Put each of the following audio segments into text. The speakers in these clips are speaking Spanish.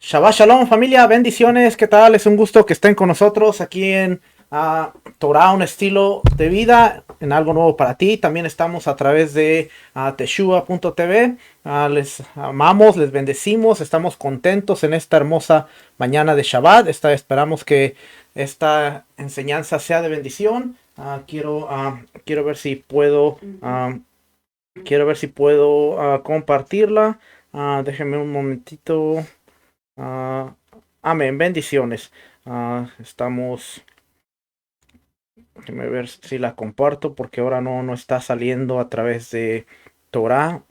Shabbat Shalom, familia, bendiciones, ¿qué tal? Es un gusto que estén con nosotros aquí en Torah, un estilo de vida, en algo nuevo para ti. También estamos a través de Teshua.tv. Les amamos, les bendecimos, estamos contentos en esta hermosa mañana de Shabbat. Esperamos que esta enseñanza sea de bendición. Quiero ver si puedo, compartirla. Déjenme un momentito. Ah, amén, bendiciones. Estamos, déjeme ver si la comparto porque ahora no está saliendo a través de Torah,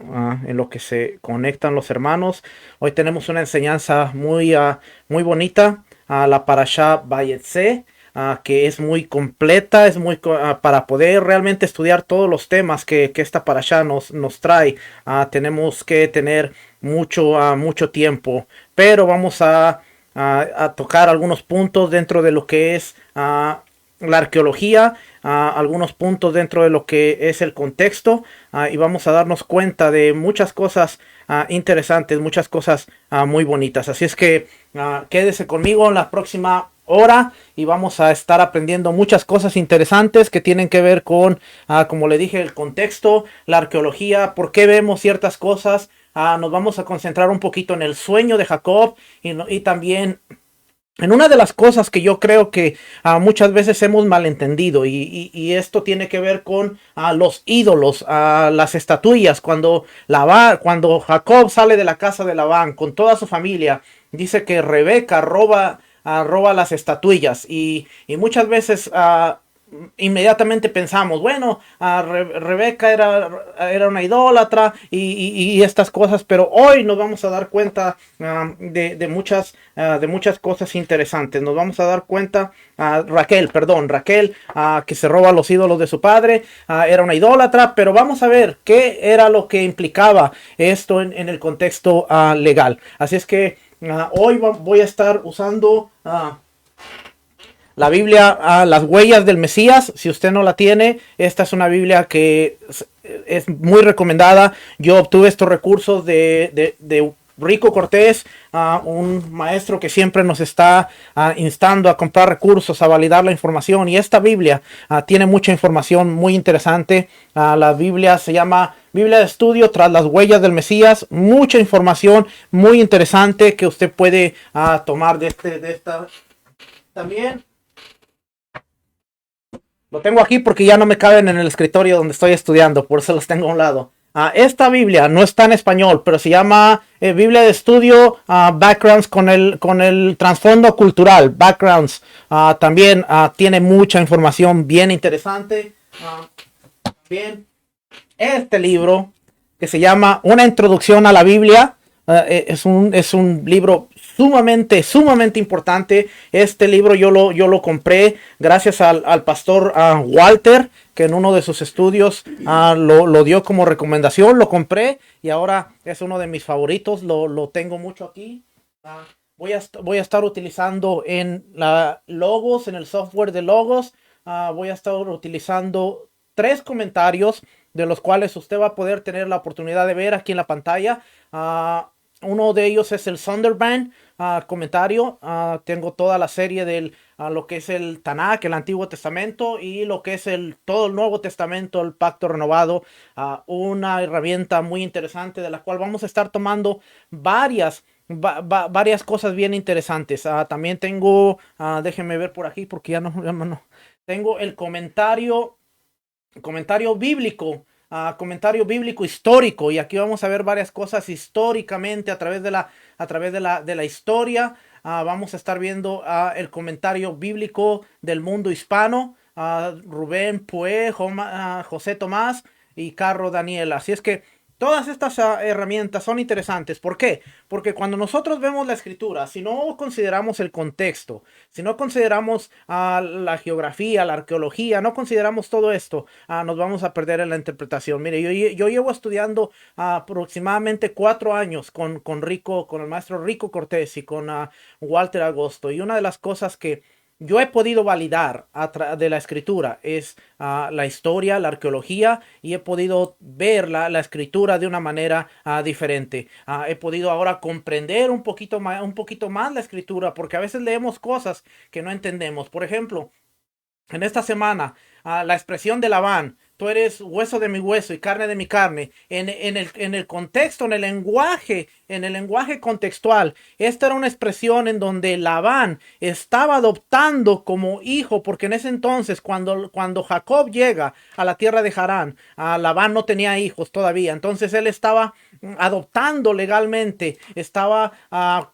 en lo que se conectan los hermanos. Hoy tenemos una enseñanza muy bonita, la Parashá Vayetze, que es muy completa, para poder realmente estudiar todos los temas que esta Parashá nos trae. Tenemos que tener mucho tiempo, pero vamos a tocar algunos puntos dentro de lo que es la arqueología, algunos puntos dentro de lo que es el contexto, y vamos a darnos cuenta de muchas cosas interesantes, muchas cosas muy bonitas. Así es que quédese conmigo en la próxima hora y vamos a estar aprendiendo muchas cosas interesantes que tienen que ver con, como le dije, el contexto, la arqueología, por qué vemos ciertas cosas. Nos vamos a concentrar un poquito en el sueño de Jacob y también en una de las cosas que yo creo que muchas veces hemos malentendido, y esto tiene que ver con los ídolos, las estatuillas. Cuando Jacob sale de la casa de Labán con toda su familia, dice que Rebeca roba las estatuillas, y muchas veces inmediatamente pensamos, bueno, Rebeca era una idólatra y estas cosas, pero hoy nos vamos a dar cuenta de muchas cosas interesantes. Nos vamos a dar cuenta, Raquel, que se roba los ídolos de su padre, era una idólatra, pero vamos a ver qué era lo que implicaba esto en el contexto legal. Así es que hoy voy a estar usando la Biblia, Las Huellas del Mesías. Si usted no la tiene, esta es una Biblia que es muy recomendada. Yo obtuve estos recursos de Rico Cortés, un maestro que siempre nos está instando a comprar recursos, a validar la información. Y esta Biblia tiene mucha información muy interesante. La Biblia se llama Biblia de Estudio tras las Huellas del Mesías. Mucha información muy interesante que usted puede tomar de esta. También lo tengo aquí porque ya no me caben en el escritorio donde estoy estudiando, por eso los tengo a un lado. Esta Biblia no está en español, pero se llama Biblia de Estudio, Backgrounds con el trasfondo cultural, Backgrounds. También tiene mucha información bien interesante. Bien, este libro que se llama Una Introducción a la Biblia, es un libro sumamente importante. Este libro yo lo compré gracias al pastor Walter, que en uno de sus estudios lo dio como recomendación. Lo compré y ahora es uno de mis favoritos. Lo tengo mucho aquí. Voy a estar utilizando en Logos, en el software de Logos. Voy a estar utilizando 3 comentarios, de los cuales usted va a poder tener la oportunidad de ver aquí en la pantalla. Uno de ellos es el Sonderban comentario. Tengo toda la serie del lo que es el Tanakh, el Antiguo Testamento, y lo que es todo el Nuevo Testamento, el Pacto Renovado. Una herramienta muy interesante de la cual vamos a estar tomando varias cosas bien interesantes. También tengo, déjenme ver por aquí porque ya no. Tengo el comentario bíblico histórico, y aquí vamos a ver varias cosas históricamente a través de la historia. Vamos a estar viendo el comentario bíblico del mundo hispano, Rubén Pue, José Tomás y Carro Daniel. Así es que todas estas herramientas son interesantes. ¿Por qué? Porque cuando nosotros vemos la escritura, si no consideramos el contexto, si no consideramos la geografía, la arqueología, no consideramos todo esto, nos vamos a perder en la interpretación. Mire, yo llevo estudiando aproximadamente 4 años con el maestro Rico Cortés y con Walter Agosto, y una de las cosas que yo he podido validar de la escritura es la historia, la arqueología, y he podido ver la escritura de una manera diferente. He podido ahora comprender un poquito más la escritura, porque a veces leemos cosas que no entendemos. Por ejemplo, en esta semana, la expresión de Labán, tú eres hueso de mi hueso y carne de mi carne, en el contexto, en el lenguaje contextual, esta era una expresión en donde Labán estaba adoptando como hijo, porque en ese entonces, cuando Jacob llega a la tierra de Harán, Labán no tenía hijos todavía, entonces él estaba adoptando legalmente, estaba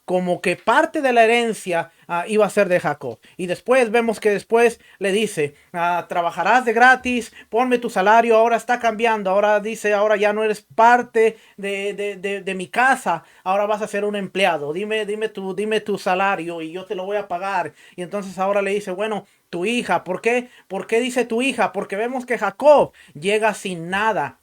como que parte de la herencia iba a ser de Jacob. Y después vemos que después le dice, trabajarás de gratis, ponme tu salario, ahora está cambiando, ahora dice, ahora ya no eres parte de mi casa, ahora vas a ser un empleado, dime tu salario y yo te lo voy a pagar. Y entonces ahora le dice, bueno, tu hija, ¿por qué? ¿Por qué dice tu hija? Porque vemos que Jacob llega sin nada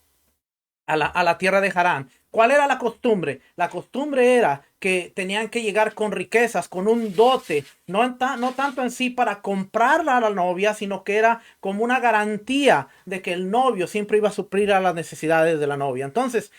a la tierra de Harán. ¿Cuál era la costumbre? La costumbre era que tenían que llegar con riquezas, con un dote, no tanto en sí para comprarla a la novia, sino que era como una garantía de que el novio siempre iba a suplir a las necesidades de la novia. Entonces,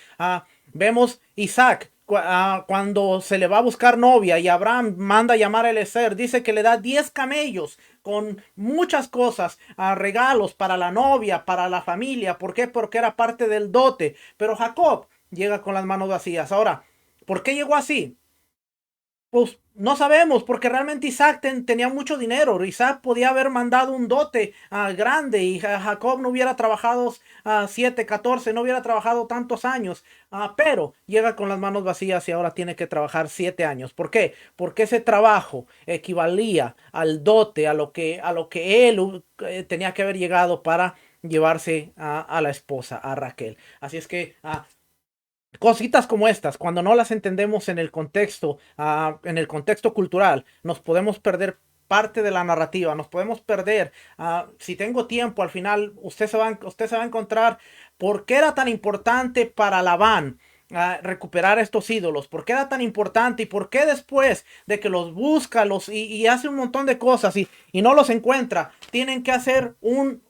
vemos Isaac cuando se le va a buscar novia y Abraham manda a llamar a Eliezer, dice que le da 10 camellos con muchas cosas, regalos para la novia, para la familia. ¿Por qué? Porque era parte del dote. Pero Jacob llega con las manos vacías. Ahora, ¿por qué llegó así? Pues no sabemos, porque realmente Isaac tenía mucho dinero. Isaac podía haber mandado un dote grande y Jacob no hubiera trabajado 7, 14, no hubiera trabajado tantos años. Pero llega con las manos vacías y ahora tiene que trabajar 7 años. ¿Por qué? Porque ese trabajo equivalía al dote, a lo que él tenía que haber llegado para llevarse a la esposa, a Raquel. Así es que cositas como estas, cuando no las entendemos en el contexto cultural, nos podemos perder parte de la narrativa, nos podemos perder. Si tengo tiempo, al final usted se va a encontrar por qué era tan importante para Labán recuperar estos ídolos, por qué era tan importante y por qué después de que los busca y hace un montón de cosas y no los encuentra, tienen que hacer un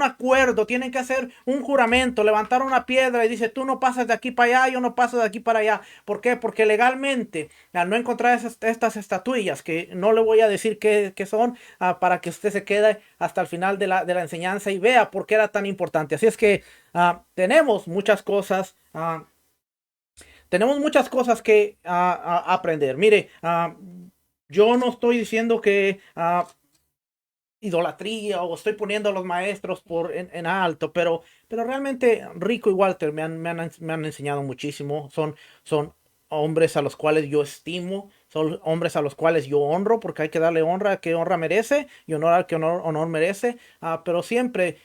acuerdo, tienen que hacer un juramento, levantar una piedra y dice, tú no pasas de aquí para allá, yo no paso de aquí para allá. ¿Por qué? Porque legalmente, al no encontrar estas estatuillas, que no le voy a decir qué son, para que usted se quede hasta el final de la enseñanza y vea por qué era tan importante. Así es que tenemos muchas cosas. Tenemos muchas cosas que aprender. Mire, yo no estoy diciendo que idolatría o estoy poniendo a los maestros en alto, pero realmente Rico y Walter me han enseñado muchísimo. Son hombres a los cuales yo estimo, son hombres a los cuales yo honro, porque hay que darle honra a que honra merece y honor al que honor merece. Pero siempre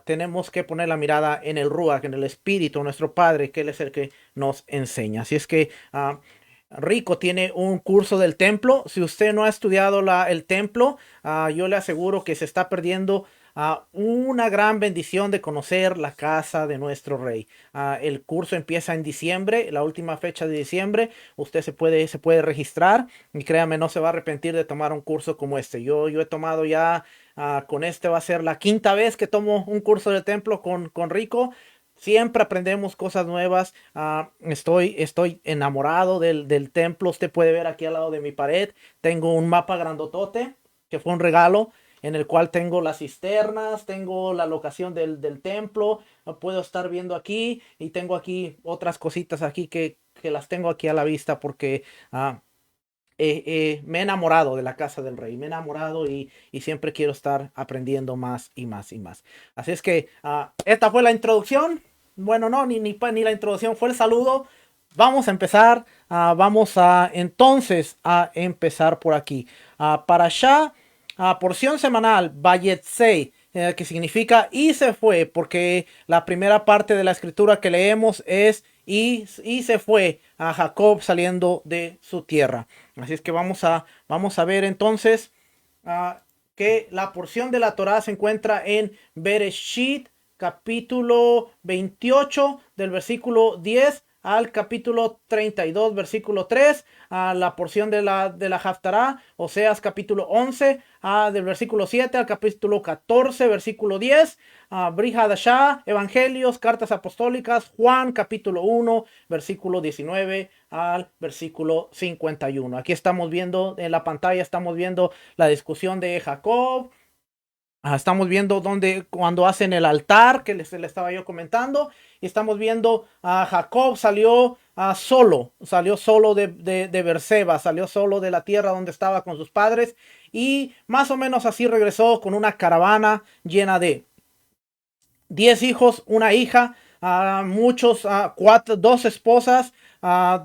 tenemos que poner la mirada en el Ruach, en el Espíritu, nuestro Padre, que Él es el que nos enseña. Así es que Rico tiene un curso del templo. Si usted no ha estudiado el templo, yo le aseguro que se está perdiendo una gran bendición de conocer la casa de nuestro rey. El curso empieza en diciembre, la última fecha de diciembre. Usted se puede registrar y créame, no se va a arrepentir de tomar un curso como este. Yo he tomado ya, con este va a ser la quinta vez que tomo un curso del templo con Rico. Siempre aprendemos cosas nuevas. Estoy enamorado del templo. Usted puede ver aquí al lado de mi pared. Tengo un mapa grandotote que fue un regalo en el cual tengo las cisternas, tengo la locación del templo. Puedo estar viendo aquí y tengo aquí otras cositas aquí que las tengo aquí a la vista porque me he enamorado de la casa del rey. Me he enamorado y siempre quiero estar aprendiendo más y más y más. Así es que esta fue la introducción. Bueno, no, ni la introducción, fue el saludo. Vamos a empezar. Vamos a entonces a empezar por aquí. Para allá, porción semanal, Vayetsei, que significa y se fue, porque la primera parte de la escritura que leemos es y se fue a Jacob saliendo de su tierra. Así es que vamos a ver entonces que la porción de la Torá se encuentra en Bereshit capítulo 28 del versículo 10 al capítulo 32, versículo 3, a la porción de la Haftará, Oseas capítulo 11, del versículo 7 al capítulo 14, versículo 10, Brit Hadashah, Evangelios, Cartas Apostólicas, Juan capítulo 1, versículo 19 al versículo 51. Aquí estamos viendo en la pantalla, estamos viendo la discusión de Jacob. Estamos viendo cuando hacen el altar que le estaba yo comentando, y estamos viendo a Jacob salió solo de Beerseba, salió solo de la tierra donde estaba con sus padres, y más o menos así regresó con una caravana llena de 10 hijos, una hija, dos esposas,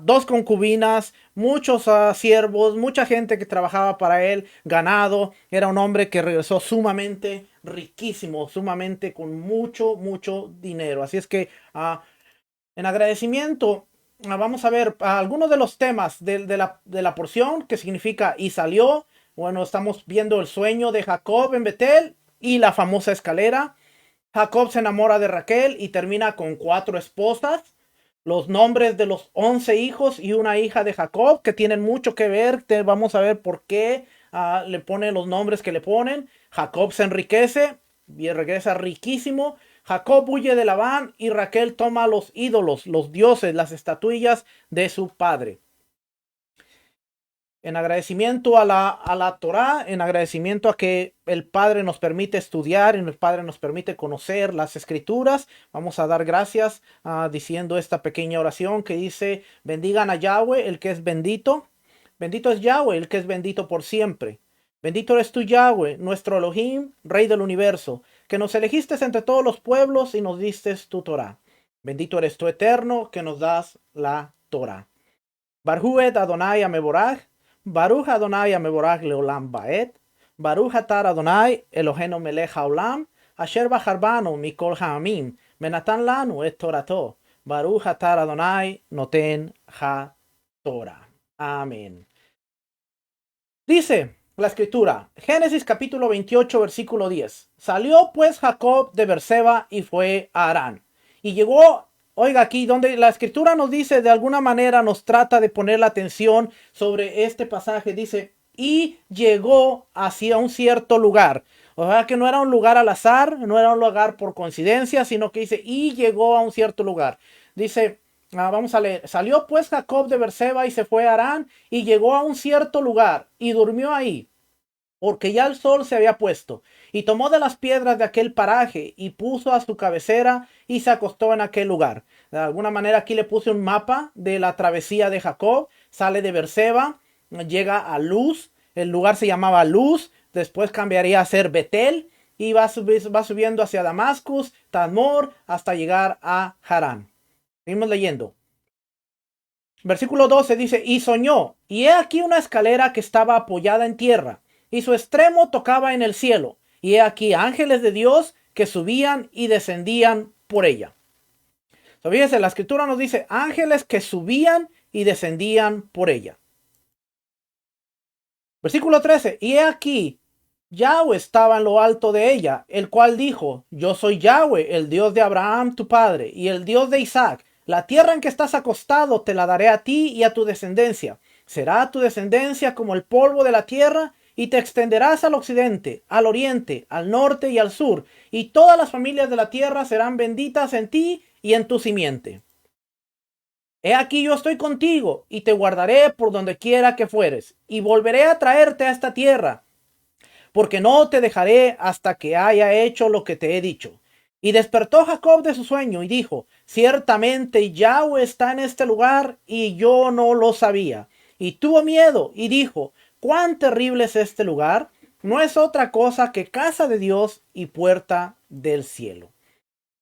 dos concubinas, muchos siervos, mucha gente que trabajaba para él, ganado. Era un hombre que regresó sumamente riquísimo, sumamente con mucho, mucho dinero. Así es que en agradecimiento, vamos a ver algunos de los temas de la porción, que significa y salió. Bueno, estamos viendo el sueño de Jacob en Betel y la famosa escalera. Jacob se enamora de Raquel y termina con 4 esposas. Los nombres de los 11 hijos y una hija de Jacob, que tienen mucho que ver. Vamos a ver por qué le ponen los nombres que le ponen. Jacob se enriquece y regresa riquísimo. Jacob huye de Labán y Raquel toma los ídolos, los dioses, las estatuillas de su padre. En agradecimiento a la Torá, en agradecimiento a que el Padre nos permite estudiar y el Padre nos permite conocer las Escrituras, vamos a dar gracias diciendo esta pequeña oración que dice: bendigan a Yahweh, el que es bendito. Bendito es Yahweh, el que es bendito por siempre. Bendito eres tú, Yahweh, nuestro Elohim, Rey del universo, que nos elegiste entre todos los pueblos y nos diste tu Torá. Bendito eres tú, eterno, que nos das la Torá. Baruch et Adonai Ameborach, Baruch Adonai Ameborach leolam baet, Baruch atar Adonai Eloheinu melech haolam, asher bacharbanu mikol ha'amim, menatan lanu et torato, Baruch atar Adonai noten ha-Torah. Amén. Dice la escritura, Génesis capítulo 28, versículo 10. Salió pues Jacob de Beerseba y fue a Harán. Y llegó, oiga aquí, donde la escritura nos dice, de alguna manera nos trata de poner la atención sobre este pasaje. Dice, y llegó hacia un cierto lugar. O sea que no era un lugar al azar, no era un lugar por coincidencia, sino que dice, y llegó a un cierto lugar. Dice, vamos a leer. Salió pues Jacob de Beerseba y se fue a Harán y llegó a un cierto lugar y durmió ahí, porque ya el sol se había puesto. Y tomó de las piedras de aquel paraje y puso a su cabecera y se acostó en aquel lugar. De alguna manera aquí le puse un mapa de la travesía de Jacob. Sale de Beerseba, llega a Luz. El lugar se llamaba Luz. Después cambiaría a ser Betel y va subiendo hacia Damascus, Tadmor, hasta llegar a Harán. Seguimos leyendo. Versículo 12 dice, y soñó, y he aquí una escalera que estaba apoyada en tierra, y su extremo tocaba en el cielo, y he aquí ángeles de Dios que subían y descendían por ella. Fíjense, la escritura nos dice ángeles que subían y descendían por ella. Versículo 13, y he aquí Yahweh estaba en lo alto de ella, el cual dijo, yo soy Yahweh, el Dios de Abraham tu padre, y el Dios de Isaac. La tierra en que estás acostado te la daré a ti y a tu descendencia. Será tu descendencia como el polvo de la tierra, y te extenderás al occidente, al oriente, al norte y al sur, y todas las familias de la tierra serán benditas en ti y en tu simiente. He aquí yo estoy contigo, y te guardaré por donde quiera que fueres, y volveré a traerte a esta tierra, porque no te dejaré hasta que haya hecho lo que te he dicho. Y despertó Jacob de su sueño y dijo, ciertamente Yahweh está en este lugar y yo no lo sabía. Y tuvo miedo y dijo, cuán terrible es este lugar, no es otra cosa que casa de Dios y puerta del cielo.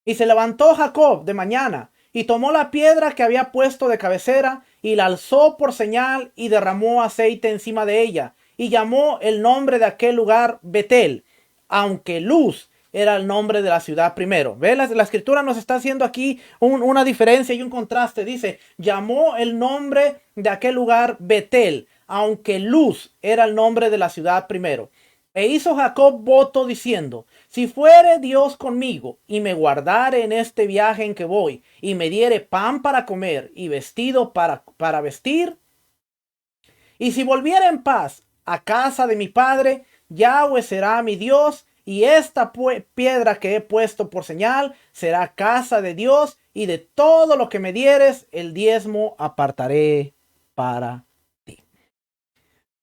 Y se levantó Jacob de mañana y tomó la piedra que había puesto de cabecera y la alzó por señal y derramó aceite encima de ella y llamó el nombre de aquel lugar Betel, aunque Luz era el nombre de la ciudad primero. ¿Ve? La escritura nos está haciendo aquí una diferencia y un contraste. Dice, llamó el nombre de aquel lugar Betel, aunque Luz era el nombre de la ciudad primero. E hizo Jacob voto diciendo, si fuere Dios conmigo y me guardare en este viaje en que voy y me diere pan para comer y vestido para vestir, y si volviera en paz a casa de mi padre, Yahweh será mi Dios y esta piedra que he puesto por señal será casa de Dios y de todo lo que me dieres el diezmo apartaré para ti.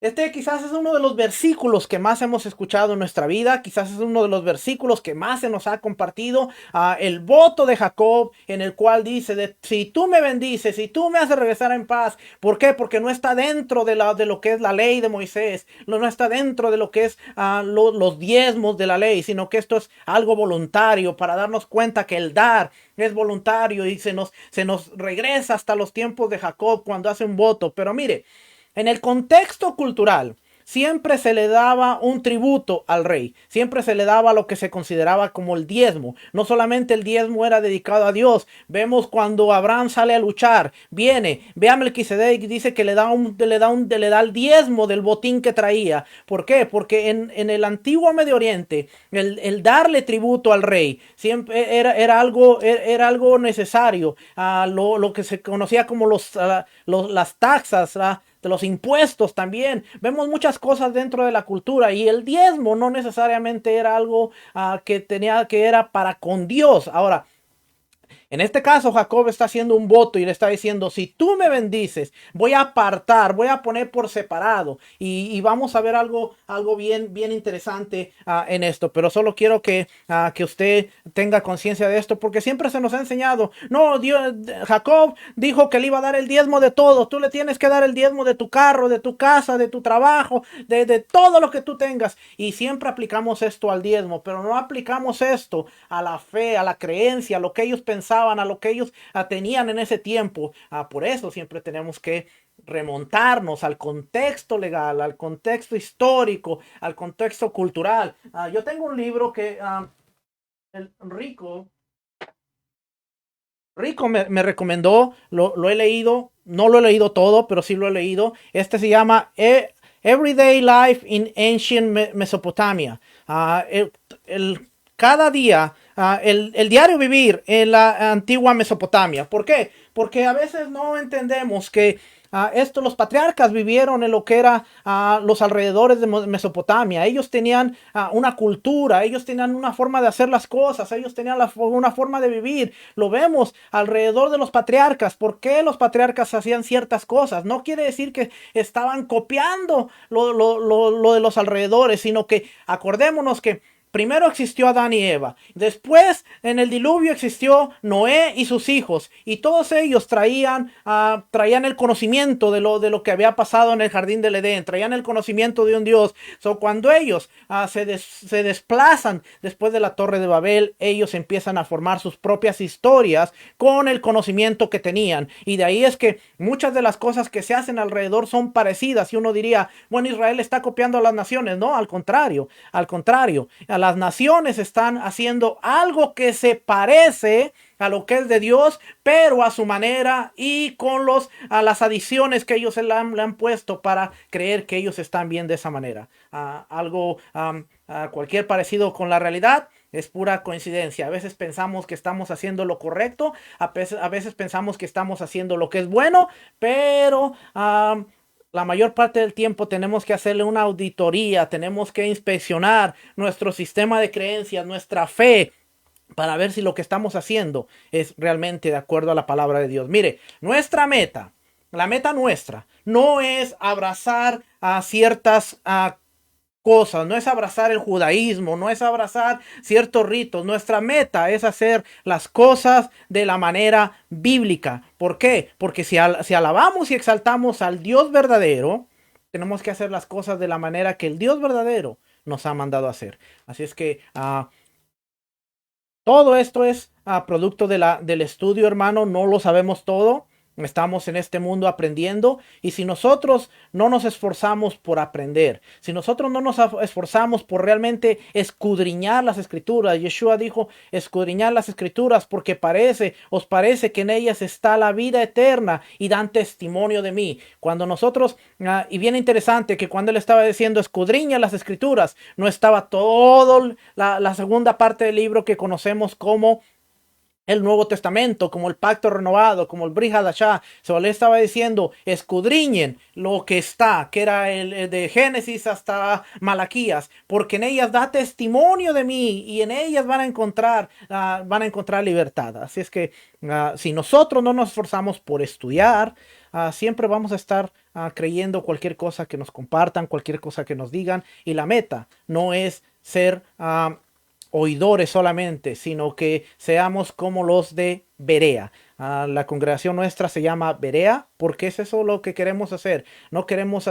Este quizás es uno de los versículos que más hemos escuchado en nuestra vida, quizás es uno de los versículos que más se nos ha compartido, el voto de Jacob en el cual dice, si tú me bendices, si tú me haces regresar en paz, ¿por qué? Porque no está dentro de lo que es la ley de Moisés, no está dentro de lo que es los diezmos de la ley, sino que esto es algo voluntario para darnos cuenta que el dar es voluntario y se nos regresa hasta los tiempos de Jacob cuando hace un voto. Pero mire, en el contexto cultural, siempre se le daba un tributo al rey, siempre se le daba lo que se consideraba como el diezmo. No solamente el diezmo era dedicado a Dios, vemos cuando Abraham sale a luchar, ve a Melquisedec y dice que le da el diezmo del botín que traía. ¿Por qué? Porque en el antiguo Medio Oriente, el darle tributo al rey siempre era algo necesario, lo que se conocía como las taxas, de los impuestos también. Vemos muchas cosas dentro de la cultura y el diezmo no necesariamente era algo que era para con Dios. Ahora, en este caso, Jacob está haciendo un voto y le está diciendo, si tú me bendices, voy a apartar, voy a poner por separado. Y vamos a ver algo bien interesante en esto. Pero solo quiero que usted tenga conciencia de esto, porque siempre se nos ha enseñado, no, Jacob dijo que le iba a dar el diezmo de todo. Tú le tienes que dar el diezmo de tu carro, de tu casa, de tu trabajo, de todo lo que tú tengas. Y siempre aplicamos esto al diezmo, pero no aplicamos esto a la fe, a la creencia, a lo que ellos pensaban, a lo que ellos tenían en ese tiempo. Por eso siempre tenemos que remontarnos al contexto legal, al contexto histórico, al contexto cultural. Yo tengo un libro que el Rico me recomendó, lo he leído, no lo he leído todo, pero sí lo he leído. Este se llama Everyday Life in Ancient Mesopotamia. Cada día, el diario vivir en la antigua Mesopotamia. ¿Por qué? Porque a veces no entendemos que los patriarcas vivieron en lo que era los alrededores de Mesopotamia. Ellos tenían una cultura, ellos tenían una forma de hacer las cosas, ellos tenían una forma de vivir. Lo vemos alrededor de los patriarcas. ¿Por qué los patriarcas hacían ciertas cosas? No quiere decir que estaban copiando lo de los alrededores, sino que acordémonos que primero existió Adán y Eva. Después, en el diluvio existió Noé y sus hijos. Y todos ellos traían el conocimiento de lo que había pasado en el jardín del Edén. Traían el conocimiento de un Dios. Cuando ellos se desplazan después de la Torre de Babel, ellos empiezan a formar sus propias historias con el conocimiento que tenían. Y de ahí es que muchas de las cosas que se hacen alrededor son parecidas. Y uno diría, bueno, Israel está copiando a las naciones. No, al contrario. Al contrario. Las naciones están haciendo algo que se parece a lo que es de Dios, pero a su manera y con a las adiciones que ellos le han puesto para creer que ellos están bien de esa manera. Cualquier parecido con la realidad es pura coincidencia. A veces pensamos que estamos haciendo lo correcto, a veces pensamos que estamos haciendo lo que es bueno, pero la mayor parte del tiempo tenemos que hacerle una auditoría, tenemos que inspeccionar nuestro sistema de creencias, nuestra fe, para ver si lo que estamos haciendo es realmente de acuerdo a la palabra de Dios. Mire, la meta nuestra, no es abrazar a ciertas cosas, no es abrazar el judaísmo, no es abrazar ciertos ritos. Nuestra meta es hacer las cosas de la manera bíblica. ¿Por qué? Porque si alabamos y exaltamos al Dios verdadero, tenemos que hacer las cosas de la manera que el Dios verdadero nos ha mandado a hacer. Así es que todo esto es producto del estudio, hermano. No lo sabemos todo. Estamos en este mundo aprendiendo, y si nosotros no nos esforzamos por aprender, si nosotros no nos esforzamos por realmente escudriñar las escrituras, Yeshua dijo escudriñar las escrituras porque os parece que en ellas está la vida eterna y dan testimonio de mí. Cuando nosotros, y bien interesante que cuando él estaba diciendo escudriña las escrituras, no estaba todo la segunda parte del libro que conocemos como el Nuevo Testamento, como el Pacto Renovado, como el Brit Hadashah. Se le estaba diciendo, escudriñen lo que está, que era el de Génesis hasta Malaquías, porque en ellas da testimonio de mí y en ellas van a encontrar libertad. Así es que si nosotros no nos esforzamos por estudiar, siempre vamos a estar creyendo cualquier cosa que nos compartan, cualquier cosa que nos digan, y la meta no es ser oidores solamente, sino que seamos como los de Berea. La congregación nuestra se llama Berea porque es eso lo que queremos hacer. No queremos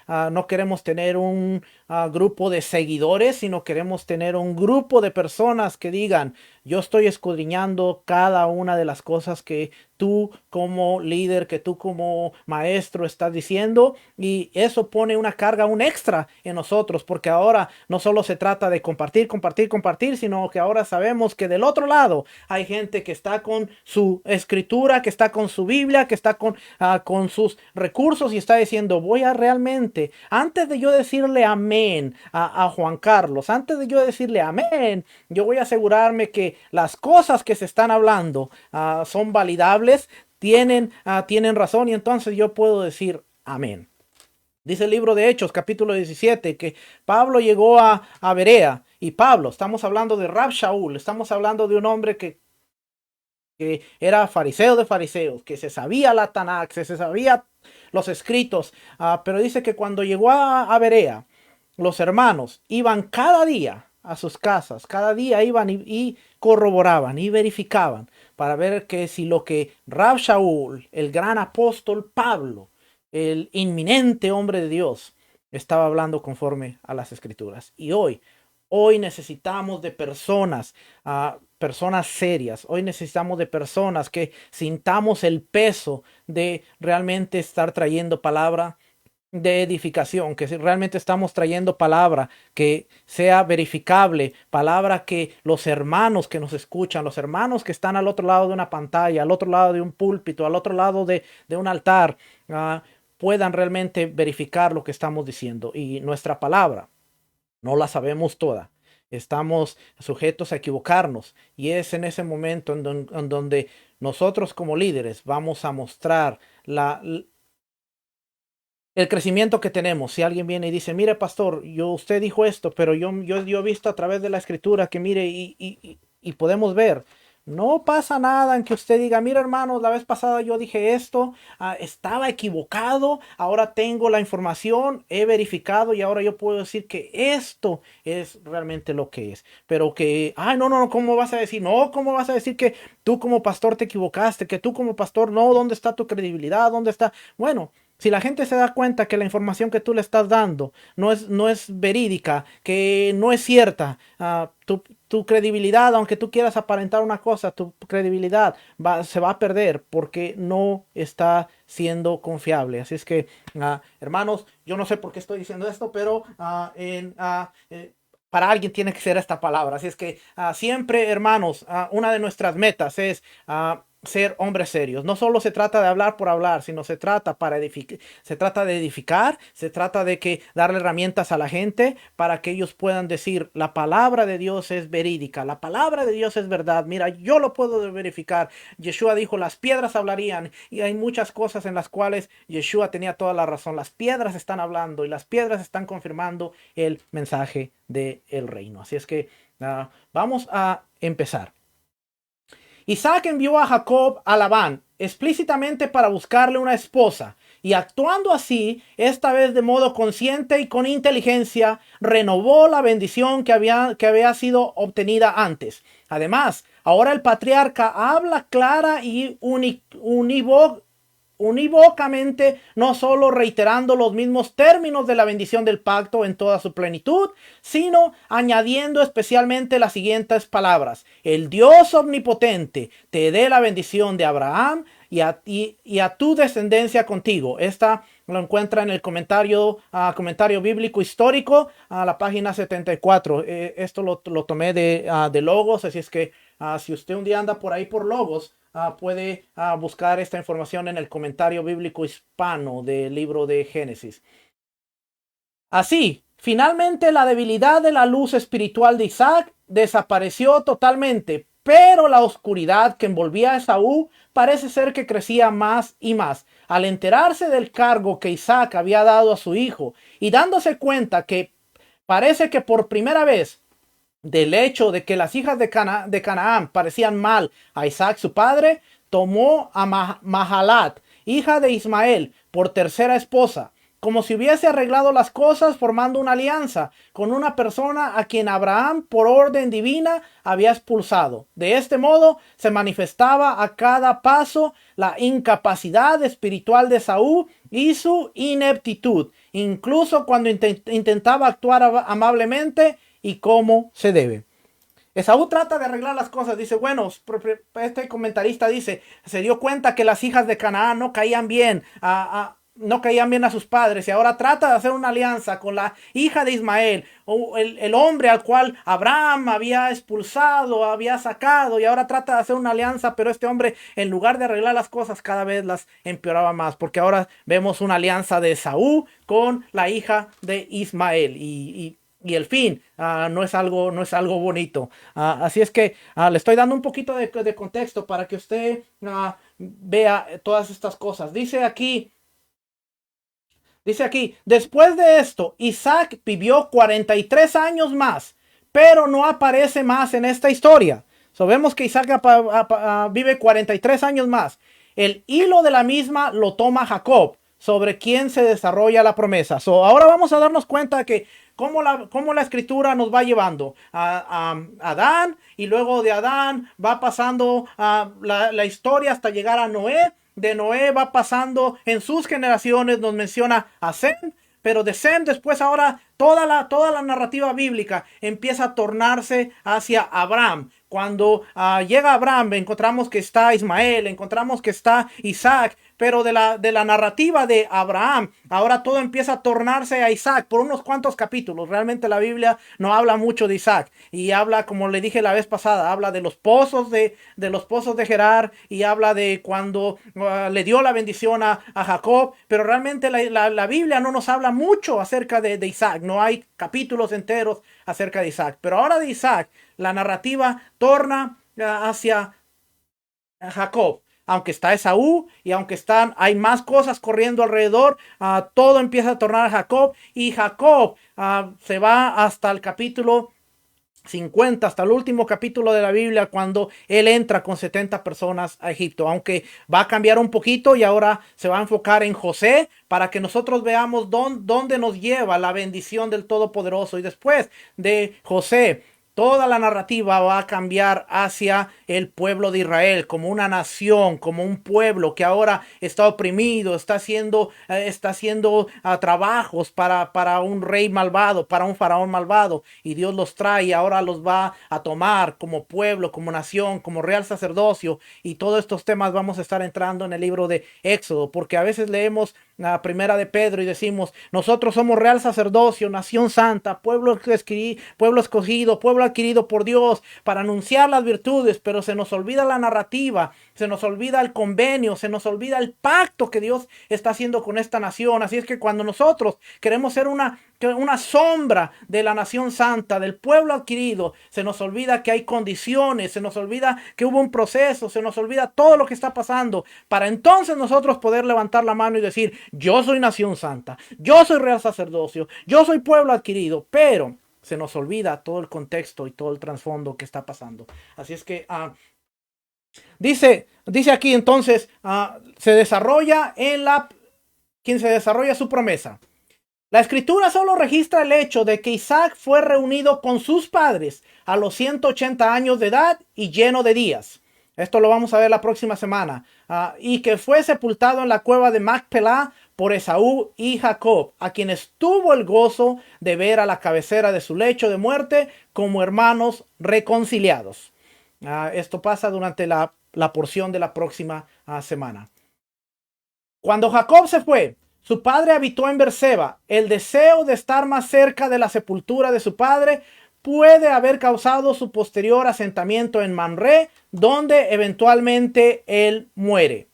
no queremos tener un grupo de seguidores, sino queremos tener un grupo de personas que digan, yo estoy escudriñando cada una de las cosas que tú como líder, que tú como maestro estás diciendo, y eso pone una carga, un extra en nosotros, porque ahora no solo se trata de compartir, compartir, compartir, sino que ahora sabemos que del otro lado hay gente que está con su escritura, que está con su Biblia, que está con sus recursos y está diciendo, voy a realmente, antes de yo decirle amén a Juan Carlos, antes de yo decirle amén, yo voy a asegurarme que las cosas que se están hablando son validables, tienen razón, y entonces yo puedo decir amén. Dice el libro de Hechos, capítulo 17, que Pablo llegó a Berea. Y Pablo, estamos hablando de Rab Shaul, estamos hablando de un hombre que era fariseo de fariseos, que se sabía la Tanakh, que se sabía los escritos, pero dice que cuando llegó a Berea, los hermanos iban cada día a sus casas, cada día iban y corroboraban y verificaban para ver que si lo que Rab Shaul, el gran apóstol Pablo, el inminente hombre de Dios, estaba hablando conforme a las escrituras. Y hoy necesitamos de personas serias. Hoy necesitamos de personas que sintamos el peso de realmente estar trayendo palabra de edificación, que realmente estamos trayendo palabra que sea verificable, palabra que los hermanos que nos escuchan, los hermanos que están al otro lado de una pantalla, al otro lado de un púlpito, al otro lado de un altar, puedan realmente verificar lo que estamos diciendo. Y nuestra palabra no la sabemos toda. Estamos sujetos a equivocarnos, y es en ese momento en donde nosotros como líderes vamos a mostrar el crecimiento que tenemos. Si alguien viene y dice, mire pastor, usted dijo esto, pero yo he visto a través de la escritura que mire y podemos ver. No pasa nada en que usted diga, mira hermanos, la vez pasada yo dije esto, estaba equivocado, ahora tengo la información, he verificado y ahora yo puedo decir que esto es realmente lo que es. Pero que, ay, no, no, no, ¿cómo vas a decir? No, ¿cómo vas a decir que tú como pastor te equivocaste? Que tú como pastor, no, ¿dónde está tu credibilidad? ¿Dónde está? Bueno. Si la gente se da cuenta que la información que tú le estás dando no es verídica, que no es cierta, tu credibilidad, aunque tú quieras aparentar una cosa, tu credibilidad se va a perder porque no está siendo confiable. Así es que, hermanos, yo no sé por qué estoy diciendo esto, pero para alguien tiene que ser esta palabra. Así es que siempre, hermanos, una de nuestras metas es ser hombres serios. No solo se trata de hablar por hablar, sino se trata se trata de edificar, se trata de darle herramientas a la gente para que ellos puedan decir, la palabra de Dios es verídica, la palabra de Dios es verdad. Mira, yo lo puedo verificar. Yeshua dijo, las piedras hablarían, y hay muchas cosas en las cuales Yeshua tenía toda la razón. Las piedras están hablando y las piedras están confirmando el mensaje del reino. Así es que vamos a empezar. Isaac envió a Jacob a Labán explícitamente para buscarle una esposa, y actuando así, esta vez de modo consciente y con inteligencia, renovó la bendición que había sido obtenida antes. Además, ahora el patriarca habla clara y unívocamente, no solo reiterando los mismos términos de la bendición del pacto en toda su plenitud, sino añadiendo especialmente las siguientes palabras: el Dios omnipotente te dé la bendición de Abraham y a tu descendencia contigo. Esta lo encuentra en el comentario bíblico histórico a la página 74. Esto lo tomé de Logos, así es que si usted un día anda por ahí por Logos, puede buscar esta información en el comentario bíblico hispano del libro de Génesis. Así, finalmente la debilidad de la luz espiritual de Isaac desapareció totalmente, pero la oscuridad que envolvía a Esaú parece ser que crecía más y más. Al enterarse del cargo que Isaac había dado a su hijo y dándose cuenta que parece que por primera vez del hecho de que las hijas de Canaán parecían mal a Isaac su padre, tomó a Mahalat, hija de Ismael, por tercera esposa, como si hubiese arreglado las cosas formando una alianza con una persona a quien Abraham por orden divina había expulsado. De este modo se manifestaba a cada paso la incapacidad espiritual de Saúl y su ineptitud, incluso cuando intentaba actuar amablemente y como se debe. Esaú trata de arreglar las cosas. Dice, bueno, este comentarista dice, se dio cuenta que las hijas de Canaán no caían bien no caían bien a sus padres y ahora trata de hacer una alianza con la hija de Ismael, o el hombre al cual Abraham había expulsado, había sacado, y ahora trata de hacer una alianza, pero este hombre, en lugar de arreglar las cosas, cada vez las empeoraba más, porque ahora vemos una alianza de Esaú con la hija de Ismael y el fin no es algo bonito. Así es que le estoy dando un poquito de contexto para que usted vea todas estas cosas. Dice aquí, después de esto, Isaac vivió 43 años más, pero no aparece más en esta historia. Vemos que Isaac vive 43 años más. El hilo de la misma lo toma Jacob, sobre quien se desarrolla la promesa. Ahora vamos a darnos cuenta que cómo la escritura nos va llevando a Adán, y luego de Adán va pasando la historia hasta llegar a Noé. De Noé va pasando en sus generaciones, nos menciona a Sem, pero de Sem después ahora toda la narrativa bíblica empieza a tornarse hacia Abraham. Cuando llega Abraham, encontramos que está Ismael, encontramos que está Isaac, pero de la narrativa de Abraham, ahora todo empieza a tornarse a Isaac por unos cuantos capítulos. Realmente la Biblia no habla mucho de Isaac, y habla, como le dije la vez pasada, habla de los pozos de Gerar, y habla de cuando le dio la bendición a Jacob, pero realmente la Biblia no nos habla mucho acerca de Isaac. No hay capítulos enteros acerca de Isaac, pero ahora de Isaac la narrativa torna hacia Jacob. Aunque está Esaú y aunque hay más cosas corriendo alrededor, todo empieza a tornar a Jacob, y Jacob se va hasta el capítulo 50, hasta el último capítulo de la Biblia, cuando él entra con 70 personas a Egipto. Aunque va a cambiar un poquito y ahora se va a enfocar en José, para que nosotros veamos dónde nos lleva la bendición del Todopoderoso. Y después de José, toda la narrativa va a cambiar hacia el pueblo de Israel como una nación, como un pueblo que ahora está oprimido, está haciendo trabajos para un rey malvado, para un faraón malvado, y Dios los trae y ahora los va a tomar como pueblo, como nación, como real sacerdocio. Y todos estos temas vamos a estar entrando en el libro de Éxodo, porque a veces leemos la primera de Pedro y decimos, nosotros somos real sacerdocio, nación santa, pueblo escogido, pueblo adquirido por Dios para anunciar las virtudes, pero se nos olvida la narrativa, se nos olvida el convenio, se nos olvida el pacto que Dios está haciendo con esta nación. Así es que cuando nosotros queremos ser una sombra de la nación santa, del pueblo adquirido, se nos olvida que hay condiciones, se nos olvida que hubo un proceso, se nos olvida todo lo que está pasando, para entonces nosotros poder levantar la mano y decir, yo soy nación santa, yo soy real sacerdocio, yo soy pueblo adquirido. Pero se nos olvida todo el contexto y todo el trasfondo que está pasando. Así es que dice aquí entonces, se desarrolla quien se desarrolla su promesa. La escritura solo registra el hecho de que Isaac fue reunido con sus padres a los 180 años de edad y lleno de días. Esto lo vamos a ver la próxima semana. Y que fue sepultado en la cueva de Macpelá por Esaú y Jacob, a quienes tuvo el gozo de ver a la cabecera de su lecho de muerte como hermanos reconciliados. Esto pasa durante la la porción de la próxima semana. Cuando Jacob se fue, su padre habitó en Berseba. El deseo de estar más cerca de la sepultura de su padre puede haber causado su posterior asentamiento en Mamre, donde eventualmente él muere.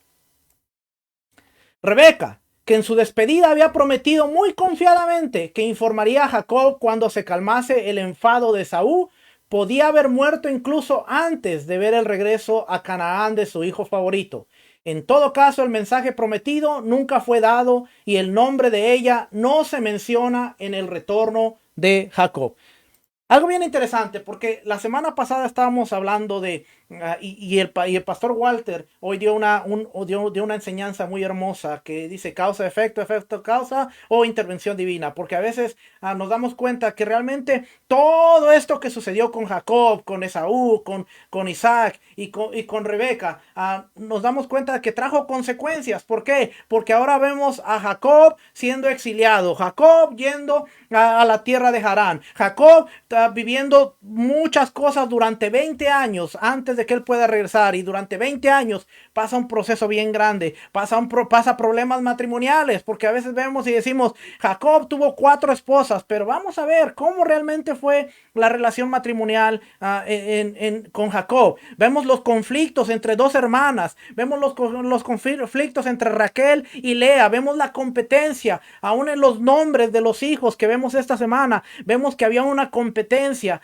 Rebeca, que en su despedida había prometido muy confiadamente que informaría a Jacob cuando se calmase el enfado de Esaú, podía haber muerto incluso antes de ver el regreso a Canaán de su hijo favorito. En todo caso, el mensaje prometido nunca fue dado y el nombre de ella no se menciona en el retorno de Jacob. Algo bien interesante, porque la semana pasada estábamos hablando de, y el pastor Walter hoy dio una enseñanza muy hermosa que dice causa, efecto, causa o intervención divina, porque a veces nos damos cuenta que realmente todo esto que sucedió con Jacob, con Esaú, con Isaac y con Rebeca, nos damos cuenta de que trajo consecuencias. ¿Por qué? Porque ahora vemos a Jacob siendo exiliado, Jacob yendo a la tierra de Harán, Jacob viviendo muchas cosas durante 20 años antes de que él pueda regresar, y durante 20 años pasa un proceso bien grande, pasa problemas matrimoniales, porque a veces vemos y decimos Jacob tuvo 4 esposas, pero vamos a ver cómo realmente fue la relación matrimonial con Jacob. Vemos los conflictos entre 2 hermanas, vemos los conflictos entre Raquel y Lea, vemos la competencia aún en los nombres de los hijos que vemos esta semana. Vemos que había una competencia.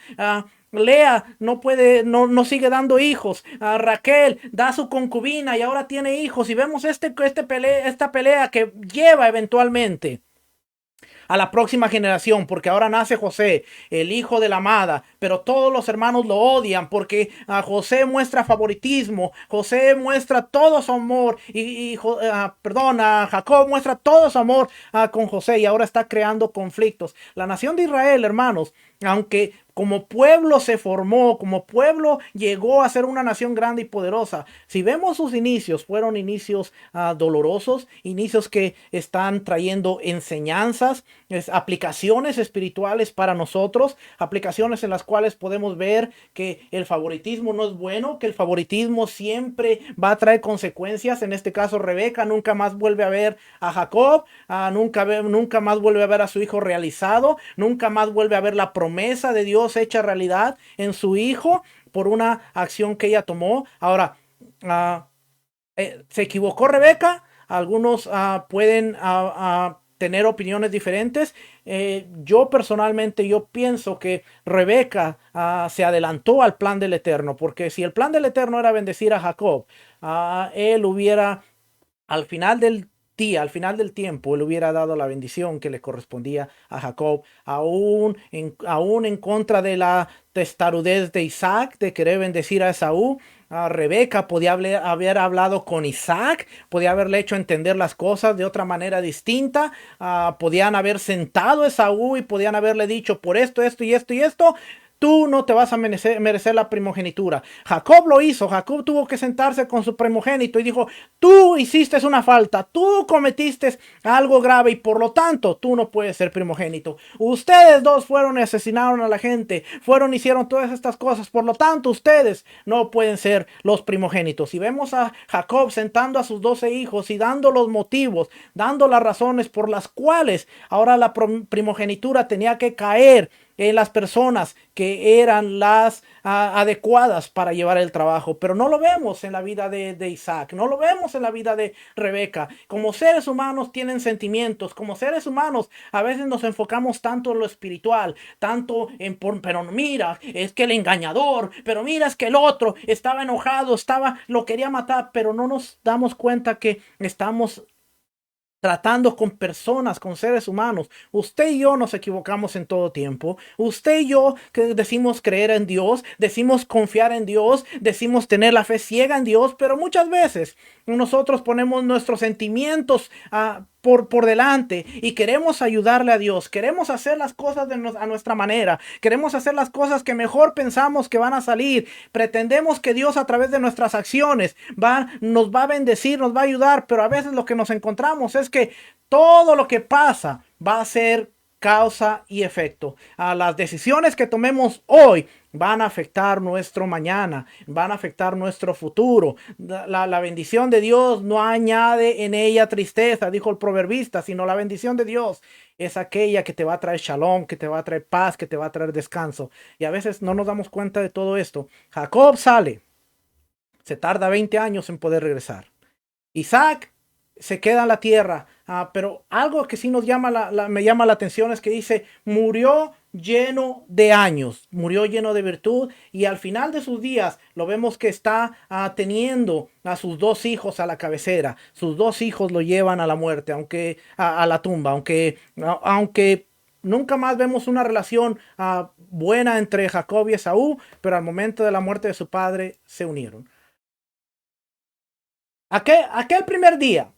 Lea no sigue dando hijos. Raquel da su concubina y ahora tiene hijos. Y vemos esta pelea que lleva eventualmente a la próxima generación, porque ahora nace José, el hijo de la amada, pero todos los hermanos lo odian porque José muestra favoritismo, José muestra todo su amor Jacob muestra todo su amor con José, y ahora está creando conflictos. La nación de Israel, hermanos, aunque como pueblo se formó, como pueblo llegó a ser una nación grande y poderosa, si vemos sus inicios, fueron inicios dolorosos, inicios que están trayendo enseñanzas, aplicaciones espirituales para nosotros, aplicaciones en las cuales podemos ver que el favoritismo no es bueno, que el favoritismo siempre va a traer consecuencias. En este caso, Rebeca nunca más vuelve a ver a Jacob, nunca más vuelve a ver a su hijo realizado, nunca más vuelve a ver la promesa de Dios hecha realidad en su hijo por una acción que ella tomó. Ahora, ¿se equivocó Rebeca? Algunos pueden tener opiniones diferentes. Yo personalmente, yo pienso que Rebeca se adelantó al plan del Eterno, porque si el plan del Eterno era bendecir a Jacob, él hubiera al final del tiempo, él hubiera dado la bendición que le correspondía a Jacob, aún en contra de la testarudez de Isaac de querer bendecir a Esaú. Rebeca podía haber hablado con Isaac, podía haberle hecho entender las cosas de otra manera distinta. Podían haber sentado a Esaú y podían haberle dicho por esto y esto. Tú no te vas a merecer la primogenitura. Jacob lo hizo. Jacob tuvo que sentarse con su primogénito y dijo, tú hiciste una falta, tú cometiste algo grave y por lo tanto tú no puedes ser primogénito. Ustedes dos fueron y asesinaron a la gente, hicieron todas estas cosas, por lo tanto ustedes no pueden ser los primogénitos. Y vemos a Jacob sentando a sus 12 hijos y dando los motivos, dando las razones por las cuales ahora la primogenitura tenía que caer en las personas que eran las adecuadas para llevar el trabajo. Pero no lo vemos en la vida de Isaac, no lo vemos en la vida de Rebeca. Como seres humanos tienen sentimientos, como seres humanos a veces nos enfocamos tanto en lo espiritual, pero mira, es que el engañador, pero mira, es que el otro estaba enojado, lo quería matar, pero no nos damos cuenta que estamos tratando con personas, con seres humanos. Usted y yo nos equivocamos en todo tiempo. Usted y yo que decimos creer en Dios, decimos confiar en Dios, decimos tener la fe ciega en Dios, pero muchas veces nosotros ponemos nuestros sentimientos por delante y queremos ayudarle a Dios, queremos hacer las cosas a nuestra manera, queremos hacer las cosas que mejor pensamos que van a salir, pretendemos que Dios a través de nuestras acciones nos va a bendecir, nos va a ayudar, pero a veces lo que nos encontramos es que todo lo que pasa va a ser causa y efecto. A las decisiones que tomemos hoy van a afectar nuestro mañana, van a afectar nuestro futuro. La bendición de Dios no añade en ella tristeza, dijo el proverbista, sino la bendición de Dios es aquella que te va a traer shalom, que te va a traer paz, que te va a traer descanso. Y a veces no nos damos cuenta de todo esto. Jacob sale, se tarda 20 años en poder regresar. Isaac se queda en la tierra, pero algo que sí me llama la atención es que dice, murió lleno de años, murió lleno de virtud, y al final de sus días lo vemos que está teniendo a sus dos hijos a la cabecera. Sus dos hijos lo llevan a la muerte, aunque a la tumba, aunque nunca más vemos una relación buena entre Jacob y Esaú, pero al momento de la muerte de su padre se unieron. Aquel primer día,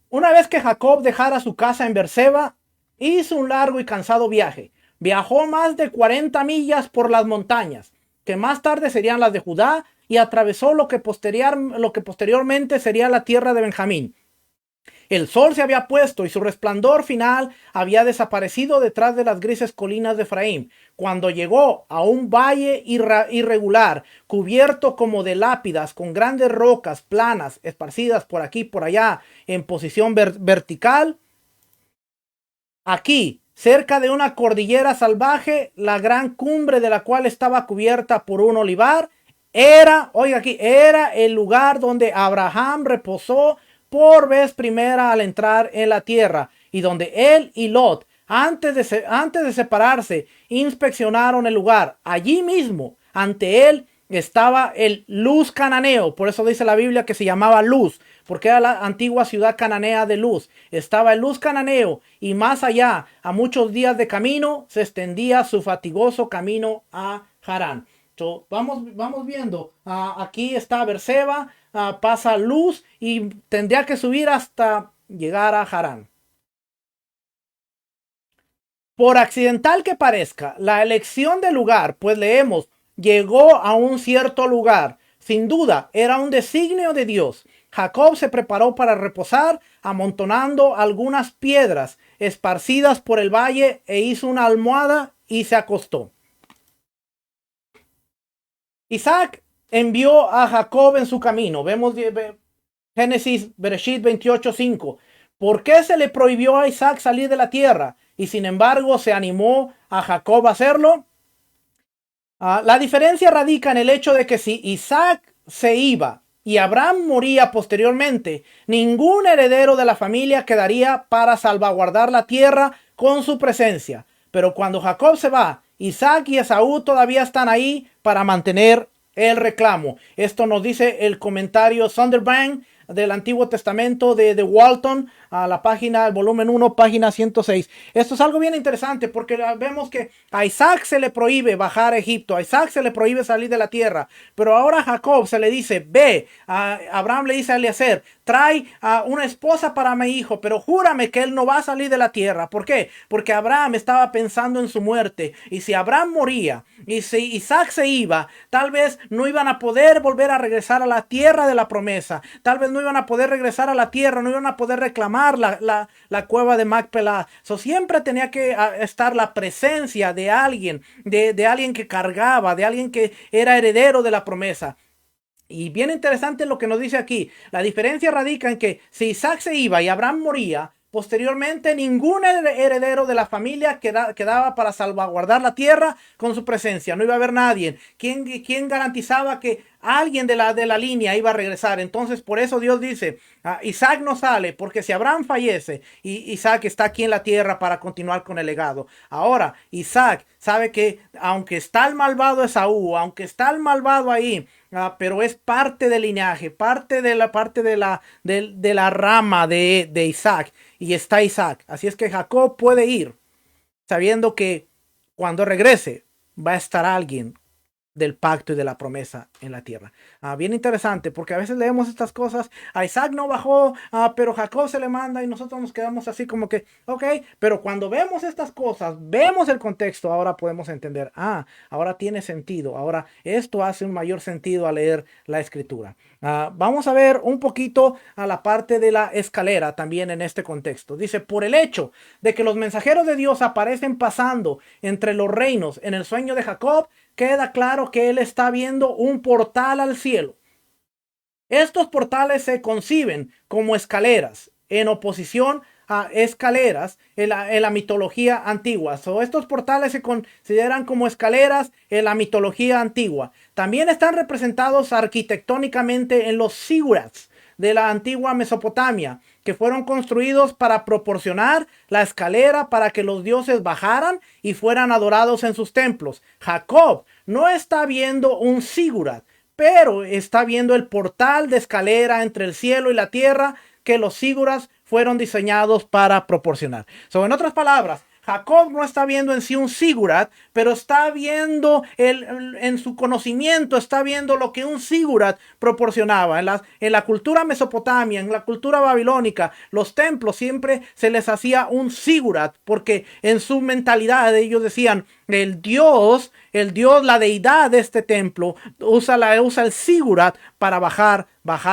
una vez que Jacob dejara su casa en Berseba, hizo un largo y cansado viaje. Viajó más de 40 millas por las montañas, que más tarde serían las de Judá, y atravesó lo que posteriormente sería la tierra de Benjamín. El sol se había puesto y su resplandor final había desaparecido detrás de las grises colinas de Efraín. Cuando llegó a un valle irregular, cubierto como de lápidas, con grandes rocas planas esparcidas por aquí y por allá en posición vertical, aquí, cerca de una cordillera salvaje, la gran cumbre de la cual estaba cubierta por un olivar, era el lugar donde Abraham reposó por vez primera al entrar en la tierra, y donde él y Lot, antes de separarse, inspeccionaron el lugar. Allí mismo, ante él, estaba el Luz cananeo. Por eso dice la Biblia que se llamaba Luz, porque era la antigua ciudad cananea de Luz. Estaba el Luz cananeo, y más allá, a muchos días de camino, se extendía su fatigoso camino a Harán. So, vamos viendo. Aquí está Berseba, pasa Luz y tendría que subir hasta llegar a Harán. Por accidental que parezca, la elección del lugar, pues leemos, llegó a un cierto lugar. Sin duda, era un designio de Dios. Jacob se preparó para reposar, amontonando algunas piedras esparcidas por el valle, e hizo una almohada y se acostó. Isaac envió a Jacob en su camino. Vemos Génesis, Bereshit 28:5. ¿Por qué se le prohibió a Isaac salir de la tierra y sin embargo se animó a Jacob a hacerlo? La diferencia radica en el hecho de que si Isaac se iba y Abraham moría posteriormente, ningún heredero de la familia quedaría para salvaguardar la tierra con su presencia. Pero cuando Jacob se va, Isaac y Esaú todavía están ahí para mantener el reclamo. Esto nos dice el comentario Sunderbank del Antiguo Testamento de Walton, a la página, el volumen 1, página 106. Esto es algo bien interesante porque vemos que a Isaac se le prohíbe bajar a Egipto, a Isaac se le prohíbe salir de la tierra, pero ahora a Jacob se le dice, ve, a Abraham le dice a Eliezer, trae una esposa para mi hijo, pero júrame que él no va a salir de la tierra. ¿Por qué? Porque Abraham estaba pensando en su muerte, y si Abraham moría y si Isaac se iba, tal vez no iban a poder volver a regresar a la tierra de la promesa, tal vez no iban a poder regresar a la tierra, no iban a poder reclamar la cueva de Macpelá. Siempre tenía que estar la presencia de alguien, de alguien que cargaba, de alguien que era heredero de la promesa. Y bien interesante lo que nos dice aquí. La diferencia radica en que si Isaac se iba y Abraham moría, posteriormente ningún heredero de la familia quedaba para salvaguardar la tierra con su presencia. No iba a haber nadie. ¿Quién garantizaba que alguien de la línea iba a regresar? Entonces por eso Dios dice, Isaac no sale, porque si Abraham fallece, Isaac está aquí en la tierra para continuar con el legado. Ahora Isaac sabe que aunque está el malvado Esaú, aunque está el malvado ahí, pero es parte del linaje, parte de la rama de Isaac, y está Isaac. Así es que Jacob puede ir sabiendo que cuando regrese va a estar alguien del pacto y de la promesa en la tierra. Bien interesante, porque a veces leemos estas cosas, a Isaac no bajó, pero Jacob se le manda, y nosotros nos quedamos así como que, ok, pero cuando vemos estas cosas, vemos el contexto, ahora podemos entender, ahora tiene sentido, ahora esto hace un mayor sentido al leer la escritura. Vamos a ver un poquito a la parte de la escalera también en este contexto. Dice, por el hecho de que los mensajeros de Dios aparecen pasando entre los reinos en el sueño de Jacob, queda claro que él está viendo un portal al cielo. Estos portales se conciben como escaleras en oposición a escaleras en la mitología antigua. Estos portales se consideran como escaleras en la mitología antigua. También están representados arquitectónicamente en los zigurats de la antigua Mesopotamia, que fueron construidos para proporcionar la escalera para que los dioses bajaran y fueran adorados en sus templos. Jacob no está viendo un zigurat, pero está viendo el portal de escalera entre el cielo y la tierra que los zigurats fueron diseñados para proporcionar. En otras palabras, Jacob no está viendo en sí un zigurat, pero está viendo en su conocimiento, está viendo lo que un zigurat proporcionaba. En la cultura mesopotamia, en la cultura babilónica, los templos siempre se les hacía un zigurat, porque en su mentalidad ellos decían, el Dios, la deidad de este templo, usa el zigurat para bajar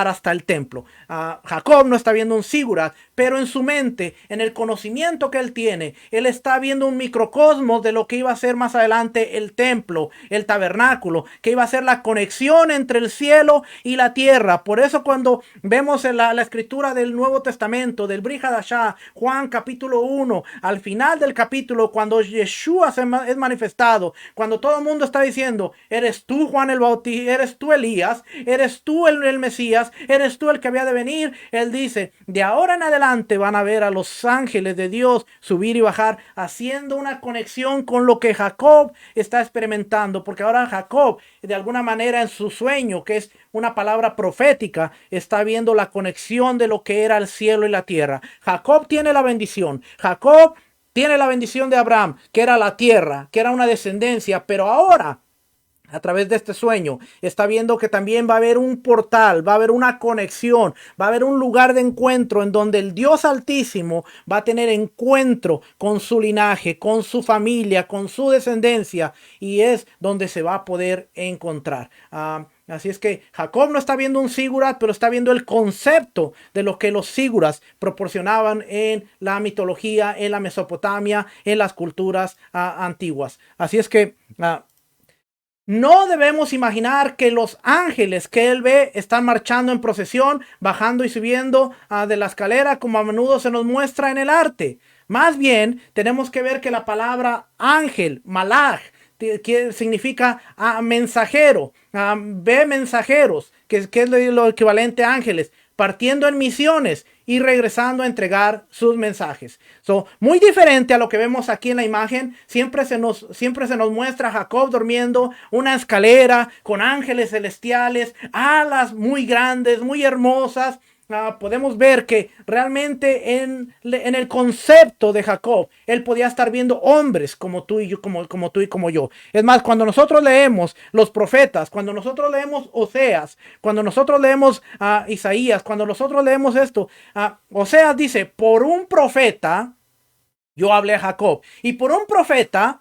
hasta el templo. Jacob no está viendo un zigurat, pero en su mente, en el conocimiento que él tiene, él está viendo un microcosmos de lo que iba a ser más adelante el templo, el tabernáculo, que iba a ser la conexión entre el cielo y la tierra. Por eso cuando vemos en la escritura del Nuevo Testamento, del Brit Hadashah, Juan capítulo 1, al final del capítulo, cuando Yeshua es manifestado, cuando todo el mundo está diciendo, eres tú Juan el Bautista, eres tú Elías, eres tú el Mesías, eres tú el que había de venir, él dice, de ahora en adelante van a ver a los ángeles de Dios subir y bajar, haciendo una conexión con lo que Jacob está experimentando, porque ahora Jacob, de alguna manera en su sueño, que es una palabra profética, está viendo la conexión de lo que era el cielo y la tierra. Jacob tiene la bendición, Jacob tiene la bendición de Abraham, que era la tierra, que era una descendencia, pero ahora, a través de este sueño, está viendo que también va a haber un portal, va a haber una conexión, va a haber un lugar de encuentro en donde el Dios Altísimo va a tener encuentro con su linaje, con su familia, con su descendencia, y es donde se va a poder encontrar. Así es que Jacob no está viendo un zigurat, pero está viendo el concepto de lo que los zigurats proporcionaban en la mitología, en la Mesopotamia, en las culturas antiguas. Así es que no debemos imaginar que los ángeles que él ve están marchando en procesión, bajando y subiendo de la escalera, como a menudo se nos muestra en el arte. Más bien, tenemos que ver que la palabra ángel, malach, que significa mensajero, ve mensajeros, que es lo equivalente a ángeles, partiendo en misiones y regresando a entregar sus mensajes. Muy diferente a lo que vemos aquí en la imagen. Siempre se nos muestra a Jacob durmiendo una escalera con ángeles celestiales, alas muy grandes, muy hermosas. Podemos ver que realmente en el concepto de Jacob, él podía estar viendo hombres como tú y yo, como tú y como yo. Es más, cuando nosotros leemos los profetas, cuando nosotros leemos Oseas, cuando nosotros leemos Isaías, cuando nosotros leemos esto, Oseas dice, por un profeta yo hablé a Jacob, y por un profeta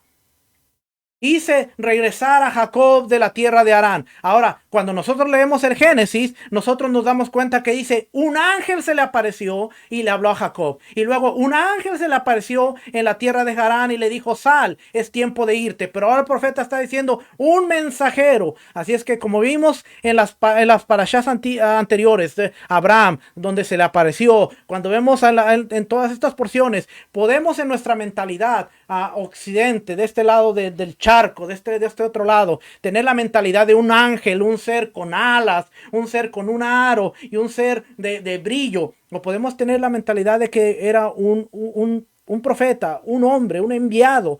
hice regresar a Jacob de la tierra de Harán. Ahora, cuando nosotros leemos el Génesis, nosotros nos damos cuenta que dice, un ángel se le apareció y le habló a Jacob. Y luego un ángel se le apareció en la tierra de Harán y le dijo, sal, es tiempo de irte. Pero ahora el profeta está diciendo, un mensajero. Así es que como vimos en las parashas anteriores de Abraham, donde se le apareció, cuando vemos en todas estas porciones, podemos en nuestra mentalidad a occidente, de este lado del charco, de este otro lado, tener la mentalidad de un ángel, un ser con alas, un ser con un aro y un ser de brillo. O podemos tener la mentalidad de que era un profeta, un hombre, un enviado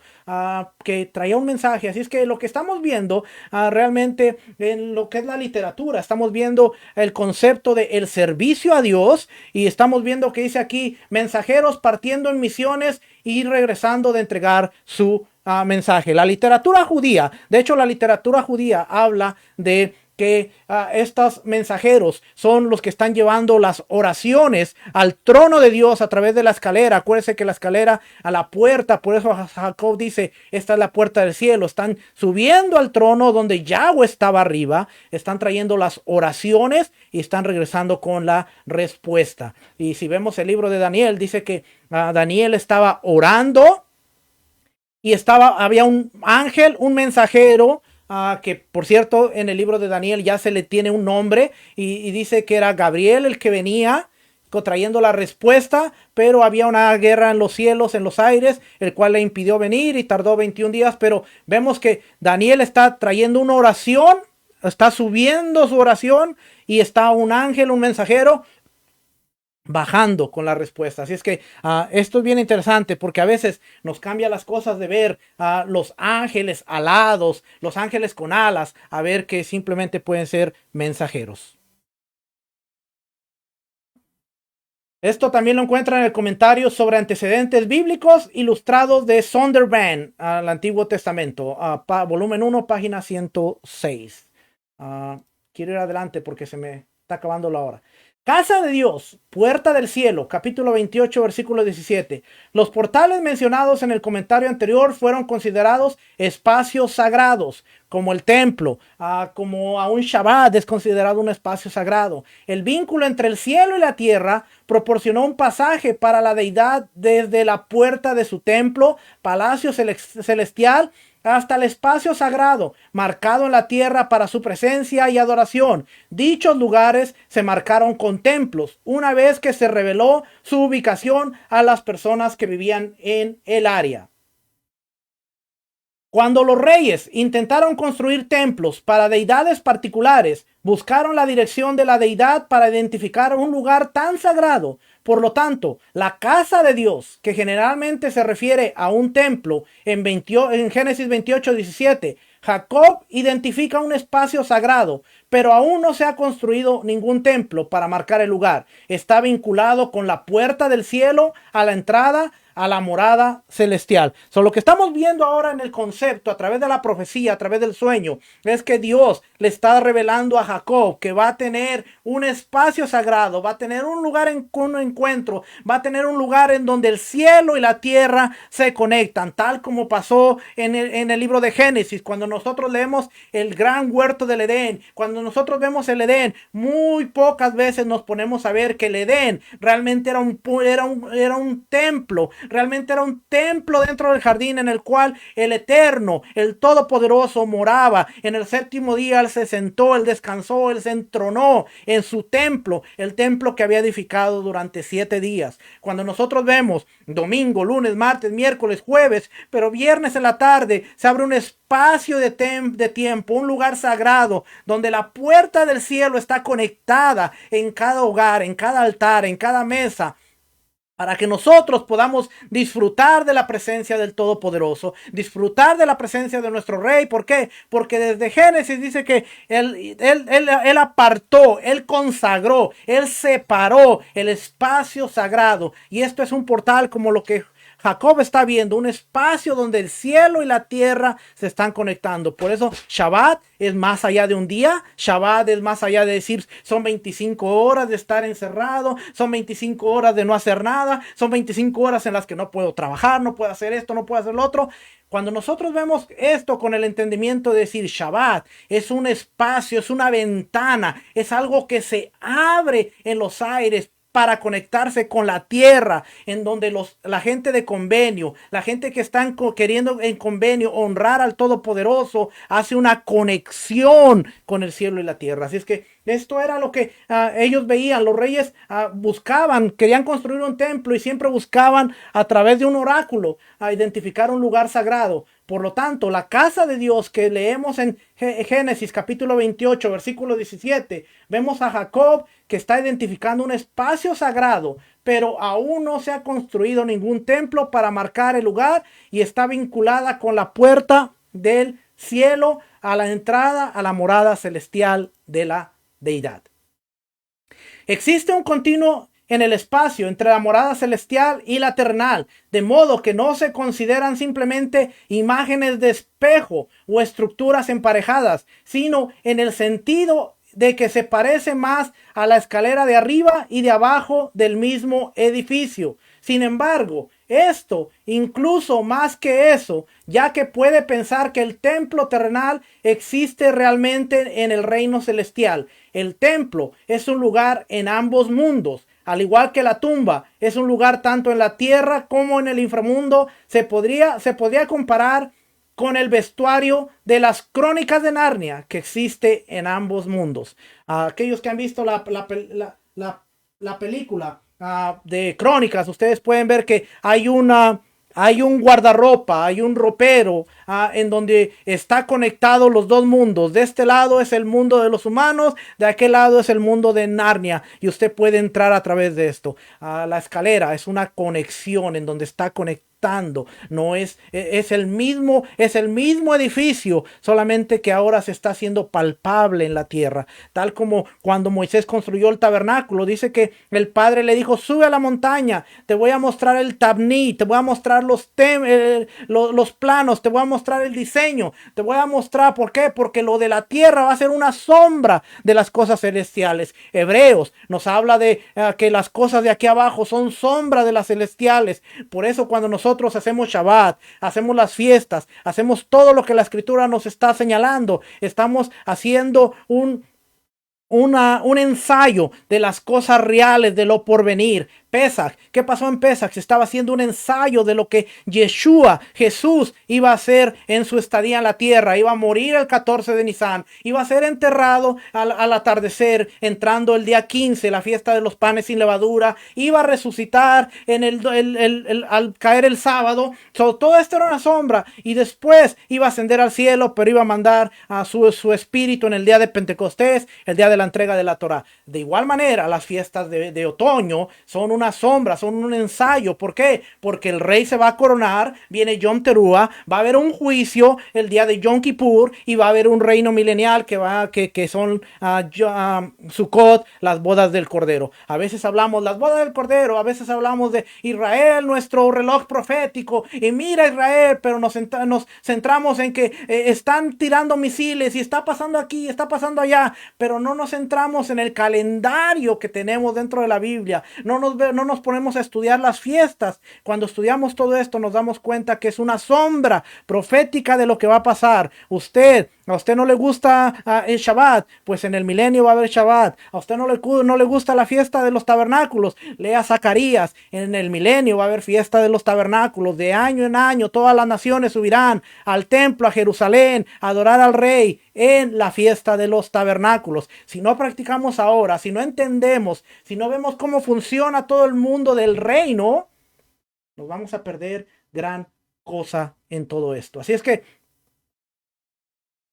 que traía un mensaje. Así es que lo que estamos viendo realmente en lo que es la literatura, estamos viendo el concepto de el servicio a Dios, y estamos viendo que dice aquí mensajeros partiendo en misiones y regresando de entregar su mensaje. La literatura judía, de hecho la literatura judía habla de que estos mensajeros son los que están llevando las oraciones al trono de Dios a través de la escalera. Acuérdense que la escalera a la puerta, por eso Jacob dice, esta es la puerta del cielo. Están subiendo al trono donde Yahweh estaba arriba, están trayendo las oraciones y están regresando con la respuesta. Y si vemos el libro de Daniel, dice que Daniel estaba orando y había un ángel, un mensajero, que por cierto en el libro de Daniel ya se le tiene un nombre y dice que era Gabriel el que venía trayendo la respuesta, pero había una guerra en los cielos, en los aires, el cual le impidió venir y tardó 21 días, pero vemos que Daniel está trayendo una oración, está subiendo su oración y está un ángel, un mensajero, bajando con la respuesta. Así es que esto es bien interesante porque a veces nos cambia las cosas de ver a los ángeles alados, los ángeles con alas, a ver que simplemente pueden ser mensajeros. Esto también lo encuentran en el comentario sobre antecedentes bíblicos ilustrados de Zondervan al Antiguo Testamento, volumen 1, página 106. Quiero ir adelante porque se me está acabando la hora. Casa de Dios, puerta del cielo, capítulo 28, versículo 17. Los portales mencionados en el comentario anterior fueron considerados espacios sagrados, como el templo, como a un Shabbat es considerado un espacio sagrado. El vínculo entre el cielo y la tierra proporcionó un pasaje para la deidad desde la puerta de su templo, palacio celestial, hasta el espacio sagrado, marcado en la tierra para su presencia y adoración. Dichos lugares se marcaron con templos, una vez que se reveló su ubicación a las personas que vivían en el área. Cuando los reyes intentaron construir templos para deidades particulares, buscaron la dirección de la deidad para identificar un lugar tan sagrado. Por lo tanto, la casa de Dios, que generalmente se refiere a un templo, en Génesis 28:17, Jacob identifica un espacio sagrado, pero aún no se ha construido ningún templo para marcar el lugar. Está vinculado con la puerta del cielo a la entrada a la morada celestial. Lo que estamos viendo ahora en el concepto, a través de la profecía, a través del sueño, es que Dios le está revelando a Jacob que va a tener un espacio sagrado, va a tener un lugar en un encuentro, va a tener un lugar en donde el cielo y la tierra se conectan, tal como pasó en el libro de Génesis, cuando nosotros leemos el gran huerto del Edén, cuando nosotros vemos el Edén, muy pocas veces nos ponemos a ver que el Edén realmente era un templo. Realmente era un templo dentro del jardín en el cual el Eterno, el Todopoderoso, moraba. En el séptimo día él se sentó, él descansó, él se entronó en su templo, el templo que había edificado durante 7 días. Cuando nosotros vemos domingo, lunes, martes, miércoles, jueves, pero viernes en la tarde se abre un espacio de tiempo, un lugar sagrado, donde la puerta del cielo está conectada en cada hogar, en cada altar, en cada mesa, para que nosotros podamos disfrutar de la presencia del Todopoderoso, disfrutar de la presencia de nuestro Rey. ¿Por qué? Porque desde Génesis dice que él apartó, él consagró, él separó el espacio sagrado. Y esto es un portal como lo que Jacob está viendo, un espacio donde el cielo y la tierra se están conectando. Por eso Shabbat es más allá de un día. Shabbat es más allá de decir son 25 horas de estar encerrado, son 25 horas de no hacer nada, son 25 horas en las que no puedo trabajar, no puedo hacer esto, no puedo hacer lo otro. Cuando nosotros vemos esto con el entendimiento de decir Shabbat es un espacio, es una ventana, es algo que se abre en los aires para conectarse con la tierra, en donde la gente de convenio, la gente que están queriendo en convenio honrar al Todopoderoso, hace una conexión con el cielo y la tierra. Así es que esto era lo que ellos veían. Los reyes buscaban, querían construir un templo y siempre buscaban a través de un oráculo a identificar un lugar sagrado. Por lo tanto, la casa de Dios que leemos en Génesis capítulo 28, versículo 17, vemos a Jacob que está identificando un espacio sagrado, pero aún no se ha construido ningún templo para marcar el lugar y está vinculada con la puerta del cielo a la entrada a la morada celestial de la deidad. Existe un continuo en el espacio entre la morada celestial y la terrenal, de modo que no se consideran simplemente imágenes de espejo o estructuras emparejadas, sino en el sentido de que se parece más a la escalera de arriba y de abajo del mismo edificio. Sin embargo, esto, incluso más que eso, ya que puede pensar que el templo terrenal existe realmente en el reino celestial. El templo es un lugar en ambos mundos. Al igual que la tumba es un lugar tanto en la tierra como en el inframundo, se podría comparar con el vestuario de las Crónicas de Narnia que existe en ambos mundos. Aquellos que han visto la película de Crónicas, ustedes pueden ver que hay un guardarropa, hay un ropero en donde está conectado los dos mundos. De este lado es el mundo de los humanos, de aquel lado es el mundo de Narnia, y usted puede entrar a través de esto. La escalera es una conexión en donde está conectado. No es el mismo edificio, solamente que ahora se está haciendo palpable en la tierra, tal como cuando Moisés construyó el tabernáculo. Dice que el Padre le dijo: sube a la montaña, te voy a mostrar el tabní, te voy a mostrar los planos, te voy a mostrar el diseño, te voy a mostrar. ¿Por qué? Porque lo de la tierra va a ser una sombra de las cosas celestiales. Hebreos nos habla de que las cosas de aquí abajo son sombra de las celestiales. Por eso cuando nosotros hacemos Shabbat, hacemos las fiestas, hacemos todo lo que la Escritura nos está señalando, estamos haciendo un ensayo de las cosas reales, de lo porvenir. Pesach, ¿qué pasó en Pesach? Se estaba haciendo un ensayo de lo que Yeshua, Jesús, iba a hacer en su estadía en la tierra. Iba a morir el 14 de Nisan, iba a ser enterrado al atardecer, entrando el día 15, la fiesta de los panes sin levadura. Iba a resucitar al caer el sábado. Todo esto era una sombra, y después iba a ascender al cielo, pero iba a mandar a su espíritu en el día de Pentecostés, el día de la entrega de la Torá. De igual manera, las fiestas de otoño son una sombra, son un ensayo. ¿Por qué? Porque el rey se va a coronar, viene Yom Teruah, va a haber un juicio el día de Yom Kippur, y va a haber un reino milenial que son Sukkot, las bodas del Cordero. A veces hablamos las bodas del Cordero, a veces hablamos de Israel, nuestro reloj profético, y mira Israel, pero nos centramos en que están tirando misiles, y está pasando aquí, está pasando allá, pero no nos centramos en el calendario que tenemos dentro de la Biblia. No nos ponemos a estudiar las fiestas. Cuando estudiamos todo esto nos damos cuenta que es una sombra profética de lo que va a pasar. A usted no le gusta el Shabbat, pues en el milenio va a haber Shabbat. A usted no le gusta la fiesta de los tabernáculos, lea Zacarías. En el milenio va a haber fiesta de los tabernáculos. De año en año todas las naciones subirán al templo, a Jerusalén, a adorar al Rey en la fiesta de los tabernáculos. Si no practicamos ahora, si no entendemos, si no vemos cómo funciona todo el mundo del reino, nos vamos a perder gran cosa en todo esto. Así es que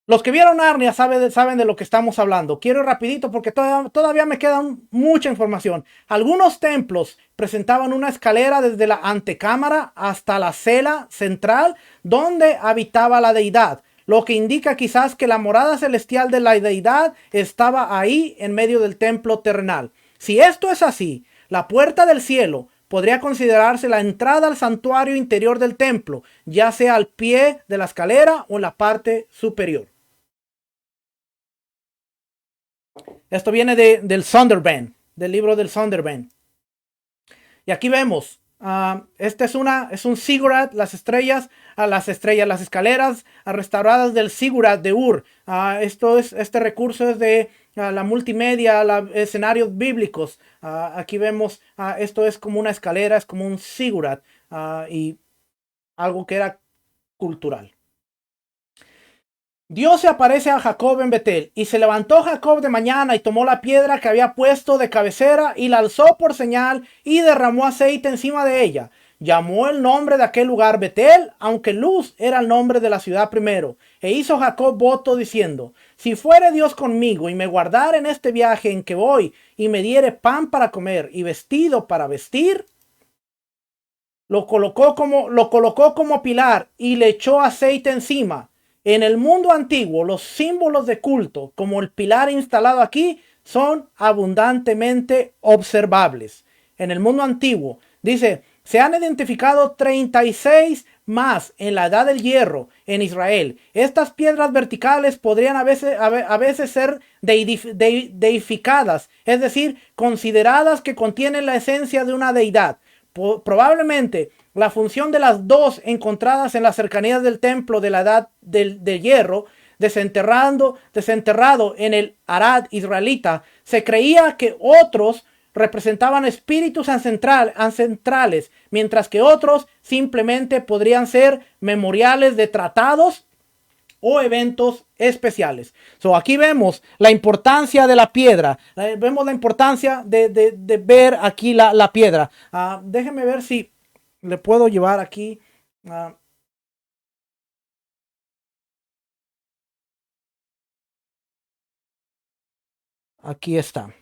los que vieron Narnia saben de lo que estamos hablando. Quiero ir rapidito porque todavía me queda mucha información. Algunos templos presentaban una escalera desde la antecámara hasta la cela central donde habitaba la deidad, lo que indica quizás que la morada celestial de la deidad estaba ahí en medio del templo terrenal. Si esto es así, la puerta del cielo podría considerarse la entrada al santuario interior del templo, ya sea al pie de la escalera o en la parte superior. Esto viene del Sonderbend, del libro del Sonderbend. Y aquí vemos, este es un Ziggurat, las escaleras restauradas del Ziggurat de Ur. Este recurso es de la multimedia, escenarios bíblicos. Aquí vemos, esto es como una escalera, es como un Ziggurat, y algo que era cultural. Dios se aparece a Jacob en Betel, y se levantó Jacob de mañana y tomó la piedra que había puesto de cabecera y la alzó por señal y derramó aceite encima de ella. Llamó el nombre de aquel lugar Betel, aunque Luz era el nombre de la ciudad primero. E hizo Jacob voto diciendo: si fuere Dios conmigo y me guardare en este viaje en que voy, y me diere pan para comer y vestido para vestir. Lo colocó como pilar y le echó aceite encima. En el mundo antiguo, los símbolos de culto, como el pilar instalado aquí, son abundantemente observables. En el mundo antiguo, dice, se han identificado 36 más en la edad del hierro en Israel. Estas piedras verticales podrían a veces ser deificadas, es decir, consideradas que contienen la esencia de una deidad. Probablemente la función de las dos encontradas en las cercanías del templo de la edad del hierro, desenterrado en el Arad israelita, se creía que otros representaban espíritus ancestrales, mientras que otros simplemente podrían ser memoriales de tratados o eventos especiales. Aquí vemos la importancia de la piedra. Vemos la importancia de ver aquí la piedra. Déjenme ver si le puedo llevar aquí. Aquí está.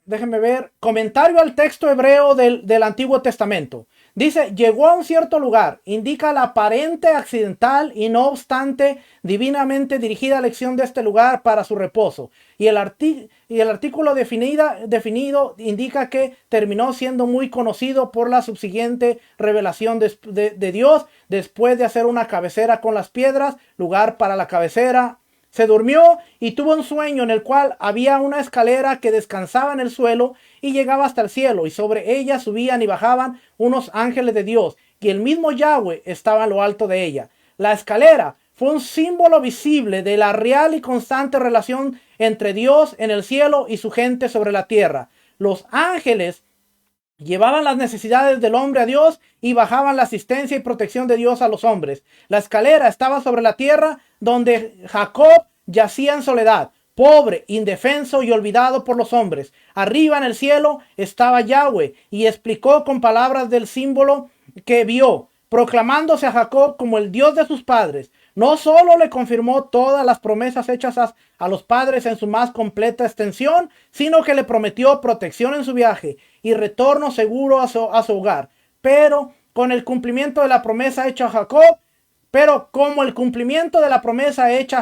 Déjenme ver, comentario al texto hebreo del Antiguo Testamento. Dice, llegó a un cierto lugar, indica la aparente accidental y no obstante divinamente dirigida elección de este lugar para su reposo. Y el artículo definido indica que terminó siendo muy conocido por la subsiguiente revelación de Dios, después de hacer una cabecera con las piedras, lugar para la cabecera. Se durmió y tuvo un sueño en el cual había una escalera que descansaba en el suelo y llegaba hasta el cielo, y sobre ella subían y bajaban unos ángeles de Dios, y el mismo Yahweh estaba en lo alto de ella. La escalera fue un símbolo visible de la real y constante relación entre Dios en el cielo y su gente sobre la tierra. Los ángeles llevaban las necesidades del hombre a Dios y bajaban la asistencia y protección de Dios a los hombres. La escalera estaba sobre la tierra donde Jacob yacía en soledad, pobre, indefenso y olvidado por los hombres. Arriba en el cielo estaba Yahweh y explicó con palabras del símbolo que vio, proclamándose a Jacob como el Dios de sus padres. No solo le confirmó todas las promesas hechas a los padres en su más completa extensión, sino que le prometió protección en su viaje y retorno seguro a su hogar. Pero como el cumplimiento de la promesa hecha a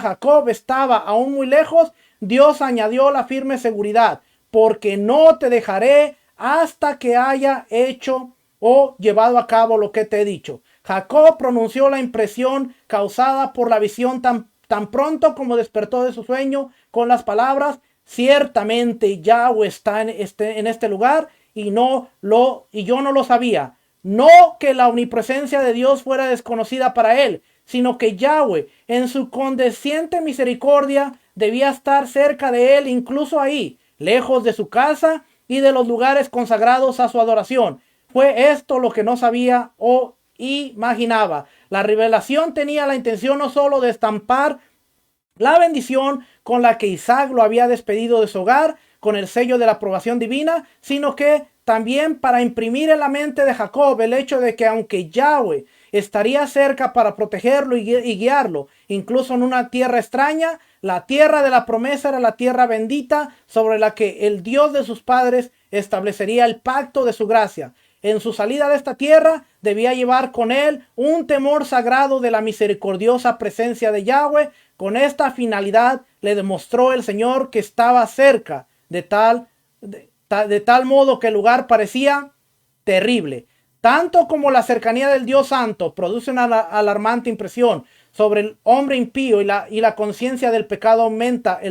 Jacob estaba aún muy lejos, Dios añadió la firme seguridad, porque no te dejaré hasta que haya hecho o llevado a cabo lo que te he dicho. Jacob pronunció la impresión causada por la visión tan pronto como despertó de su sueño con las palabras: ciertamente Yahweh está en este lugar y yo no lo sabía. No que la omnipresencia de Dios fuera desconocida para él, sino que Yahweh en su condesciente misericordia debía estar cerca de él, incluso ahí, lejos de su casa y de los lugares consagrados a su adoración. Fue esto lo que no sabía o imaginaba. La revelación tenía la intención no solo de estampar la bendición con la que Isaac lo había despedido de su hogar con el sello de la aprobación divina, sino que también para imprimir en la mente de Jacob el hecho de que aunque Yahweh estaría cerca para protegerlo y guiarlo, incluso en una tierra extraña, la tierra de la promesa era la tierra bendita sobre la que el Dios de sus padres establecería el pacto de su gracia. En su salida de esta tierra debía llevar con él un temor sagrado de la misericordiosa presencia de Yahweh. Con esta finalidad le demostró el Señor que estaba cerca, de tal modo que el lugar parecía terrible. Tanto como la cercanía del Dios Santo produce una alarmante impresión sobre el hombre impío y la conciencia del pecado aumenta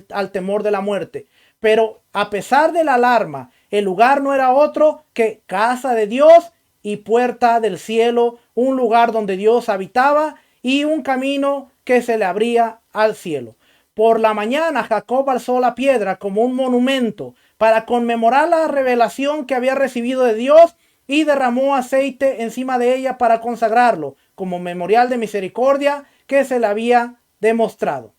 al temor de la muerte. Pero a pesar de la alarma, el lugar no era otro que casa de Dios y puerta del cielo, un lugar donde Dios habitaba y un camino que se le abría al cielo. Por la mañana Jacob alzó la piedra como un monumento para conmemorar la revelación que había recibido de Dios y derramó aceite encima de ella para consagrarlo como memorial de misericordia que se le había demostrado.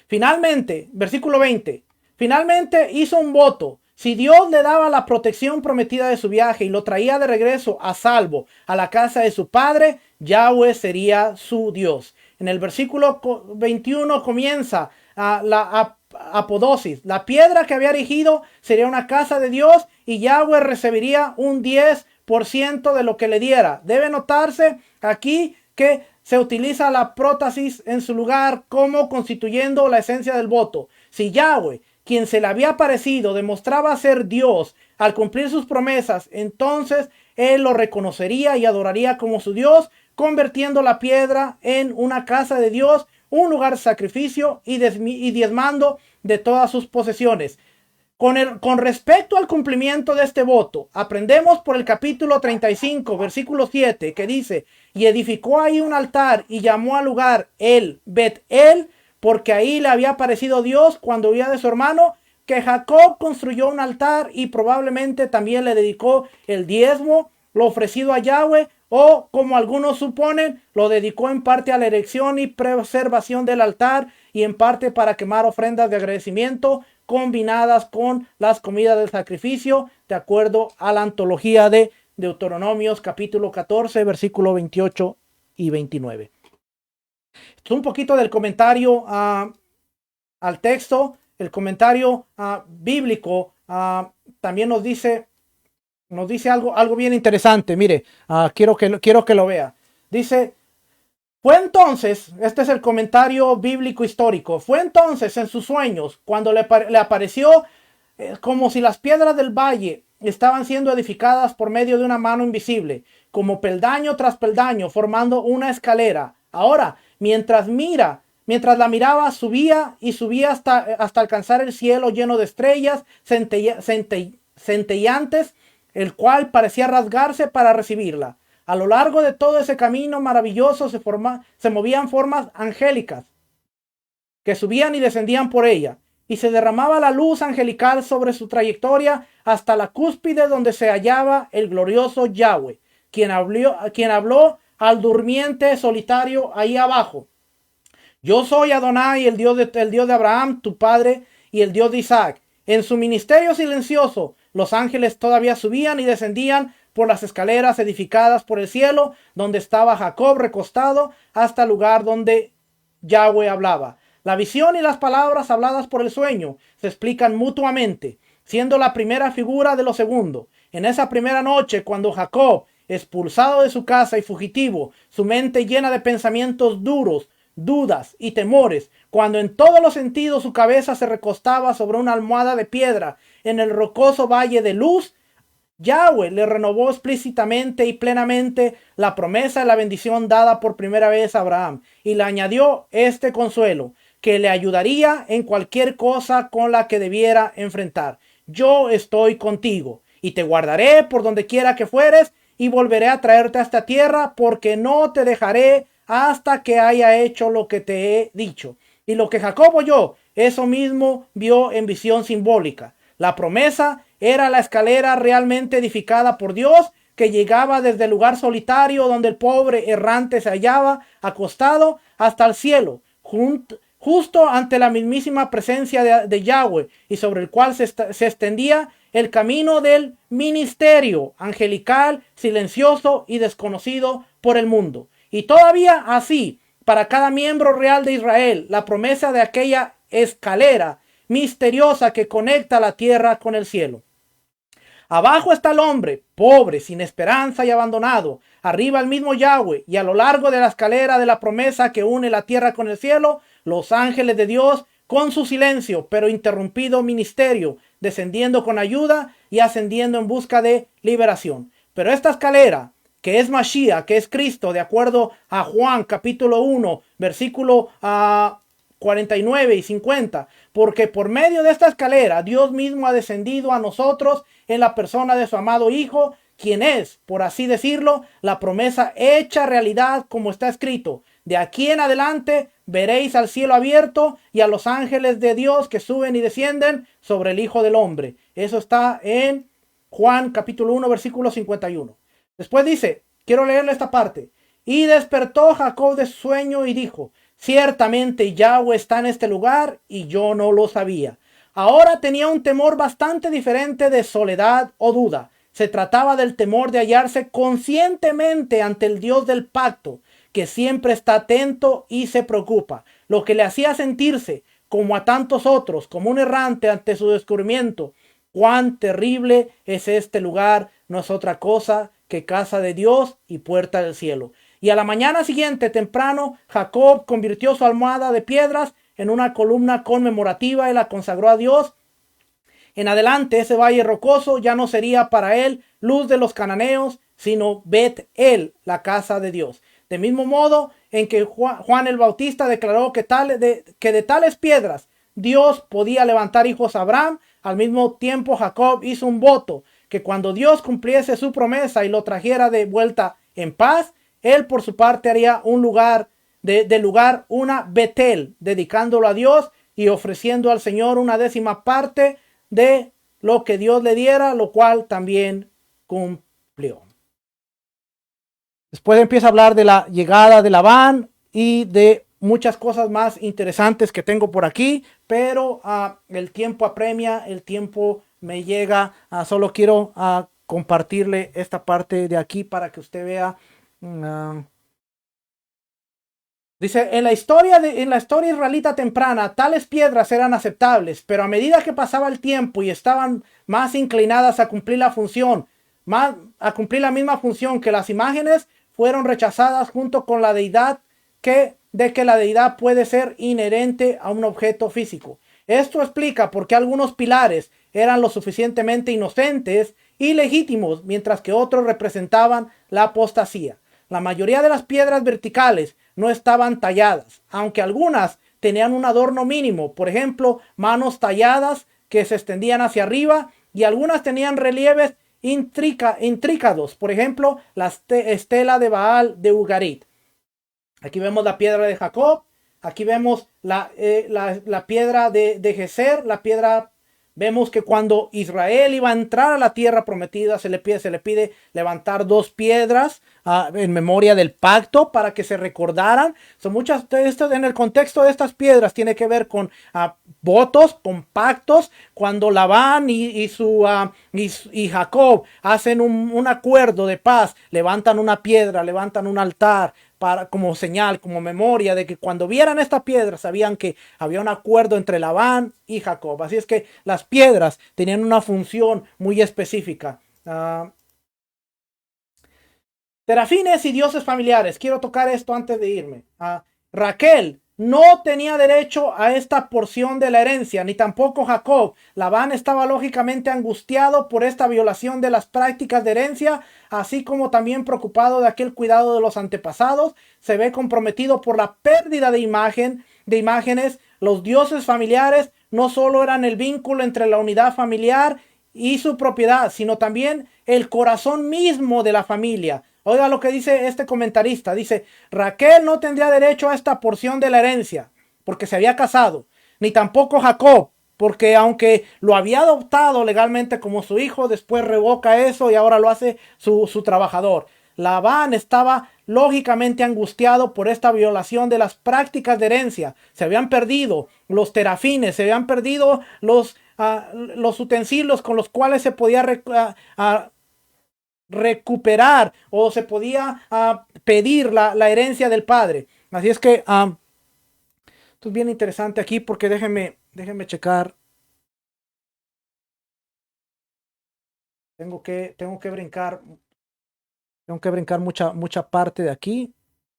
Finalmente, versículo 20, finalmente hizo un voto. Si Dios le daba la protección prometida de su viaje y lo traía de regreso a salvo a la casa de su padre, Yahweh sería su Dios. En el versículo 21 comienza la apodosis. La piedra que había erigido sería una casa de Dios y Yahweh recibiría un 10% de lo que le diera. Debe notarse aquí que se utiliza la prótesis en su lugar como constituyendo la esencia del voto. Si Yahweh, quien se le había aparecido, demostraba ser Dios al cumplir sus promesas, entonces él lo reconocería y adoraría como su Dios, convirtiendo la piedra en una casa de Dios, un lugar de sacrificio y diezmando de todas sus posesiones. Con respecto al cumplimiento de este voto, aprendemos por el capítulo 35, versículo 7, que dice: y edificó ahí un altar y llamó al lugar el Bet-El, porque ahí le había aparecido Dios cuando huía de su hermano, que Jacob construyó un altar y probablemente también le dedicó el diezmo, lo ofrecido a Yahweh, o como algunos suponen, lo dedicó en parte a la erección y preservación del altar y en parte para quemar ofrendas de agradecimiento combinadas con las comidas del sacrificio, de acuerdo a la antología de Deuteronomios capítulo 14, versículo 28 y 29. Esto es un poquito del comentario al texto. El comentario bíblico también nos dice algo bien interesante. Mire, quiero que lo vea. Dice, fue entonces, este es el comentario bíblico histórico, fue entonces en sus sueños cuando le apareció como si las piedras del valle estaban siendo edificadas por medio de una mano invisible, como peldaño tras peldaño, formando una escalera. Ahora, mientras la miraba, subía y subía hasta alcanzar el cielo lleno de estrellas centellantes, el cual parecía rasgarse para recibirla. A lo largo de todo ese camino maravilloso se movían formas angélicas que subían y descendían por ella, y se derramaba la luz angelical sobre su trayectoria hasta la cúspide donde se hallaba el glorioso Yahweh, quien habló al durmiente solitario ahí abajo. Yo soy Adonai, el Dios de Abraham, tu padre, y el Dios de Isaac. En su ministerio silencioso, los ángeles todavía subían y descendían por las escaleras edificadas por el cielo, donde estaba Jacob recostado, hasta el lugar donde Yahweh hablaba. La visión y las palabras habladas por el sueño se explican mutuamente, siendo la primera figura de lo segundo. En esa primera noche, cuando Jacob, expulsado de su casa y fugitivo, su mente llena de pensamientos duros, dudas y temores, cuando en todos los sentidos su cabeza se recostaba sobre una almohada de piedra en el rocoso valle de Luz, Yahweh le renovó explícitamente y plenamente la promesa y la bendición dada por primera vez a Abraham, y le añadió este consuelo, que le ayudaría en cualquier cosa con la que debiera enfrentar. Yo estoy contigo, y te guardaré por donde quiera que fueres, y volveré a traerte a esta tierra, porque no te dejaré hasta que haya hecho lo que te he dicho. Y lo que Jacob oyó, eso mismo vio en visión simbólica. La promesa era la escalera realmente edificada por Dios, que llegaba desde el lugar solitario donde el pobre errante se hallaba acostado hasta el cielo, justo ante la mismísima presencia de Yahweh, y sobre el cual se extendía el camino del ministerio angelical, silencioso y desconocido por el mundo. Y todavía así, para cada miembro real de Israel, la promesa de aquella escalera misteriosa que conecta la tierra con el cielo. Abajo está el hombre, pobre, sin esperanza y abandonado. Arriba el mismo Yahweh, y a lo largo de la escalera de la promesa que une la tierra con el cielo, los ángeles de Dios, con su silencio pero interrumpido ministerio, descendiendo con ayuda y ascendiendo en busca de liberación. Pero esta escalera, que es Mashiach, que es Cristo, de acuerdo a Juan capítulo 1, versículo 49 y 50, porque por medio de esta escalera Dios mismo ha descendido a nosotros en la persona de su amado Hijo, quien es, por así decirlo, la promesa hecha realidad, como está escrito: de aquí en adelante veréis al cielo abierto y a los ángeles de Dios que suben y descienden sobre el Hijo del Hombre. Eso está en Juan capítulo 1, versículo 51. Después dice, quiero leerle esta parte: y despertó Jacob de su sueño y dijo, ciertamente Yahweh está en este lugar y yo no lo sabía. Ahora tenía un temor bastante diferente de soledad o duda. Se trataba del temor de hallarse conscientemente ante el Dios del pacto, que siempre está atento y se preocupa, lo que le hacía sentirse, como a tantos otros, como un errante ante su descubrimiento. Cuán terrible es este lugar, no es otra cosa que casa de Dios y puerta del cielo. Y a la mañana siguiente, temprano, Jacob convirtió su almohada de piedras en una columna conmemorativa y la consagró a Dios. En adelante, ese valle rocoso ya no sería para él luz de los cananeos, sino Bet-El, la casa de Dios. De mismo modo en que Juan el Bautista declaró que de tales piedras Dios podía levantar hijos a Abraham, al mismo tiempo Jacob hizo un voto que cuando Dios cumpliese su promesa y lo trajera de vuelta en paz, él por su parte haría un lugar del lugar una Betel, dedicándolo a Dios y ofreciendo al Señor una 10ª parte de lo que Dios le diera, lo cual también cumplió. Después empieza a hablar de la llegada de Labán y de muchas cosas más interesantes que tengo por aquí, pero el tiempo apremia, el tiempo me llega. Solo quiero compartirle esta parte de aquí para que usted vea. Dice, en la historia israelita temprana, tales piedras eran aceptables, pero a medida que pasaba el tiempo y estaban más inclinadas a cumplir a cumplir la misma función que las imágenes, fueron rechazadas junto con la deidad de que la deidad puede ser inherente a un objeto físico. Esto explica por qué algunos pilares eran lo suficientemente inocentes y legítimos, mientras que otros representaban la apostasía. La mayoría de las piedras verticales no estaban talladas, aunque algunas tenían un adorno mínimo, por ejemplo, manos talladas que se extendían hacia arriba, y algunas tenían relieves intrícados, por ejemplo, la estela de Baal de Ugarit. Aquí vemos la piedra de Jacob, aquí vemos la piedra de Geser, la piedra. Vemos que cuando Israel iba a entrar a la tierra prometida, se le pide levantar 2 piedras en memoria del pacto para que se recordaran. Son muchas de estas, en el contexto de estas piedras, tiene que ver con votos, con pactos. Cuando Labán y Jacob hacen un acuerdo de paz, levantan una piedra, levantan un altar, como señal, como memoria de que cuando vieran esta piedra sabían que había un acuerdo entre Labán y Jacob. Así es que las piedras tenían una función muy específica. Terafines y dioses familiares. Quiero tocar esto antes de irme. Raquel no tenía derecho a esta porción de la herencia, ni tampoco Jacob. Labán estaba lógicamente angustiado por esta violación de las prácticas de herencia, así como también preocupado de aquel cuidado de los antepasados. Se ve comprometido por la pérdida de imágenes. Los dioses familiares no solo eran el vínculo entre la unidad familiar y su propiedad, sino también el corazón mismo de la familia. Oiga lo que dice este comentarista. Dice, Raquel no tendría derecho a esta porción de la herencia porque se había casado, ni tampoco Jacob, porque aunque lo había adoptado legalmente como su hijo, después revoca eso y ahora lo hace su trabajador. Labán estaba lógicamente angustiado por esta violación de las prácticas de herencia. Se habían perdido los terafines, se habían perdido los utensilios con los cuales se podía recuperar o se podía pedir la herencia del padre. Así es que esto es bien interesante aquí porque déjenme checar. Tengo que brincar. Tengo que brincar mucha parte de aquí.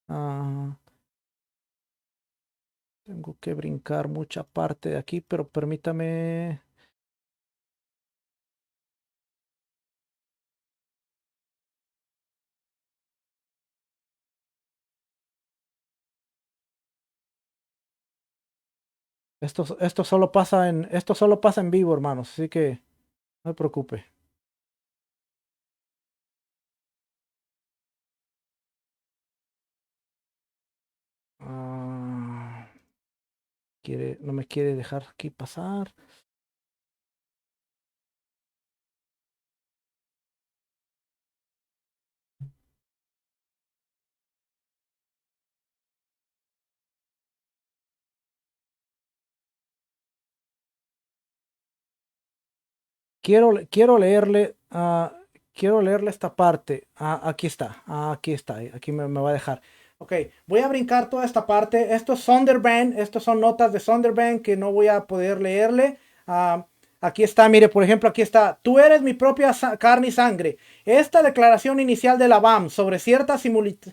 Tengo que brincar mucha parte de aquí, pero permítame. Esto solo pasa en vivo, hermanos, así que no se preocupe. No me quiere dejar aquí pasar. Quiero leerle esta parte. Aquí está. Aquí me va a dejar. Ok, voy a brincar toda esta parte. Esto es Sonderbrand. Estas son notas de Sonderbrand que no voy a poder leerle. Aquí está, mire, por ejemplo, aquí está. Tú eres mi propia carne y sangre. Esta declaración inicial de Labán sobre cierta similitud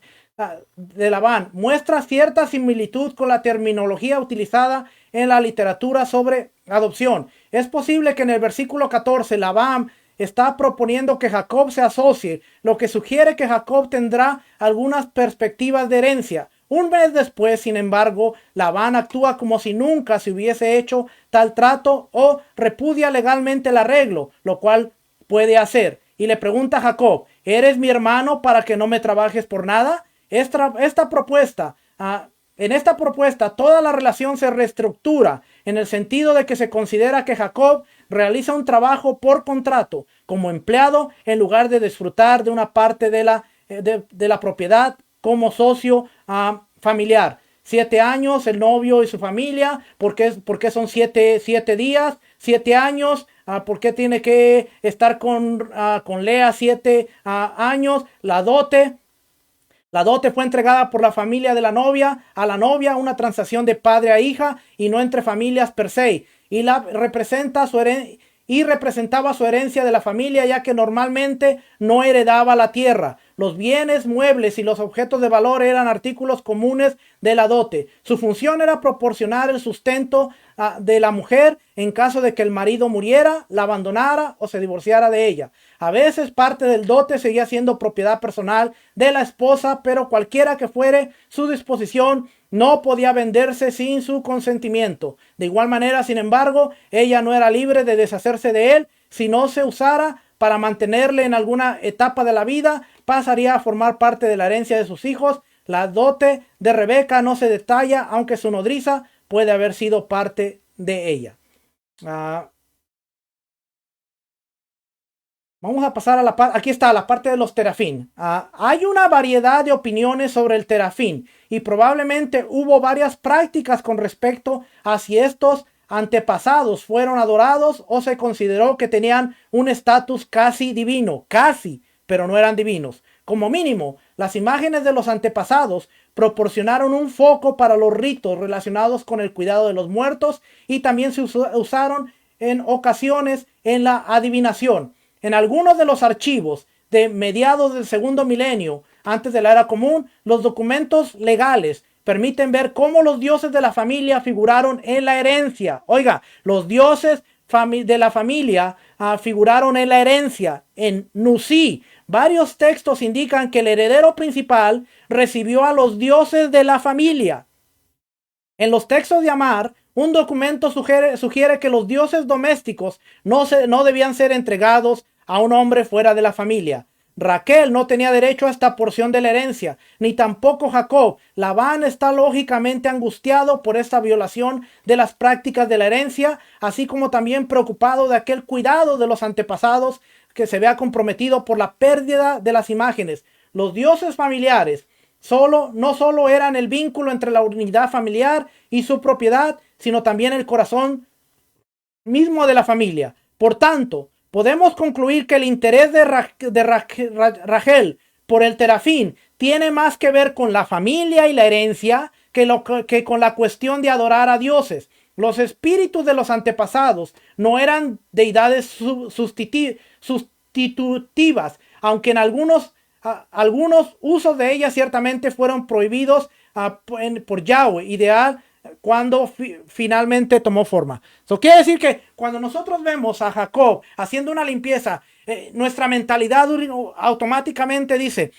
de Labán muestra cierta similitud con la terminología utilizada en la literatura sobre adopción. Es posible que en el versículo 14 Labán está proponiendo que Jacob se asocie, lo que sugiere que Jacob tendrá algunas perspectivas de herencia. Un mes después, sin embargo, Labán actúa como si nunca se hubiese hecho tal trato o repudia legalmente el arreglo, lo cual puede hacer. Y le pregunta a Jacob, ¿eres mi hermano para que no me trabajes por nada? Esta propuesta En esta propuesta, toda la relación se reestructura en el sentido de que se considera que Jacob realiza un trabajo por contrato como empleado en lugar de disfrutar de una parte de la propiedad como socio familiar. 7 años el novio y su familia. ¿Por qué son 7 días? 7 años. ¿Por qué tiene que estar con Lea 7 años? La dote. La dote fue entregada por la familia de la novia a la novia, una transacción de padre a hija y no entre familias per se. Y representaba su herencia de la familia, ya que normalmente no heredaba la tierra. Los bienes muebles y los objetos de valor eran artículos comunes de la dote. Su función era proporcionar el sustento de la mujer en caso de que el marido muriera, la abandonara o se divorciara de ella. A veces parte del dote seguía siendo propiedad personal de la esposa, pero cualquiera que fuere su disposición, no podía venderse sin su consentimiento. De igual manera, sin embargo, ella no era libre de deshacerse de él si no se usara para mantenerle en alguna etapa de la vida. Pasaría a formar parte de la herencia de sus hijos. La dote de Rebeca no se detalla, aunque su nodriza puede haber sido parte de ella. Vamos a pasar a la parte, aquí está la parte de los terafín. Hay una variedad de opiniones sobre el terafín y probablemente hubo varias prácticas con respecto a si estos antepasados fueron adorados o se consideró que tenían un estatus casi divino, pero no eran divinos. Como mínimo, las imágenes de los antepasados proporcionaron un foco para los ritos relacionados con el cuidado de los muertos y también se usaron en ocasiones en la adivinación. En algunos de los archivos de mediados del segundo milenio, antes de la era común, los documentos legales permiten ver cómo los dioses de la familia figuraron en la herencia. Oiga, los dioses de la familia figuraron en la herencia, en Nusí. Varios textos indican que el heredero principal recibió a los dioses de la familia. En los textos de Amar, un documento sugiere que los dioses domésticos no debían ser entregados a un hombre fuera de la familia. Raquel no tenía derecho a esta porción de la herencia, ni tampoco Jacob. Labán está lógicamente angustiado por esta violación de las prácticas de la herencia, así como también preocupado de aquel cuidado de los antepasados que se vea comprometido por la pérdida de las imágenes. Los dioses familiares no solo eran el vínculo entre la unidad familiar y su propiedad, sino también el corazón mismo de la familia. Por tanto, podemos concluir que el interés de Rachel por el terafín tiene más que ver con la familia y la herencia que con la cuestión de adorar a dioses. Los espíritus de los antepasados no eran deidades sustitutivas, aunque en algunos usos de ellas ciertamente fueron prohibidos por Yahweh, ideal cuando finalmente tomó forma. Eso quiere decir que cuando nosotros vemos a Jacob haciendo una limpieza, nuestra mentalidad automáticamente dice,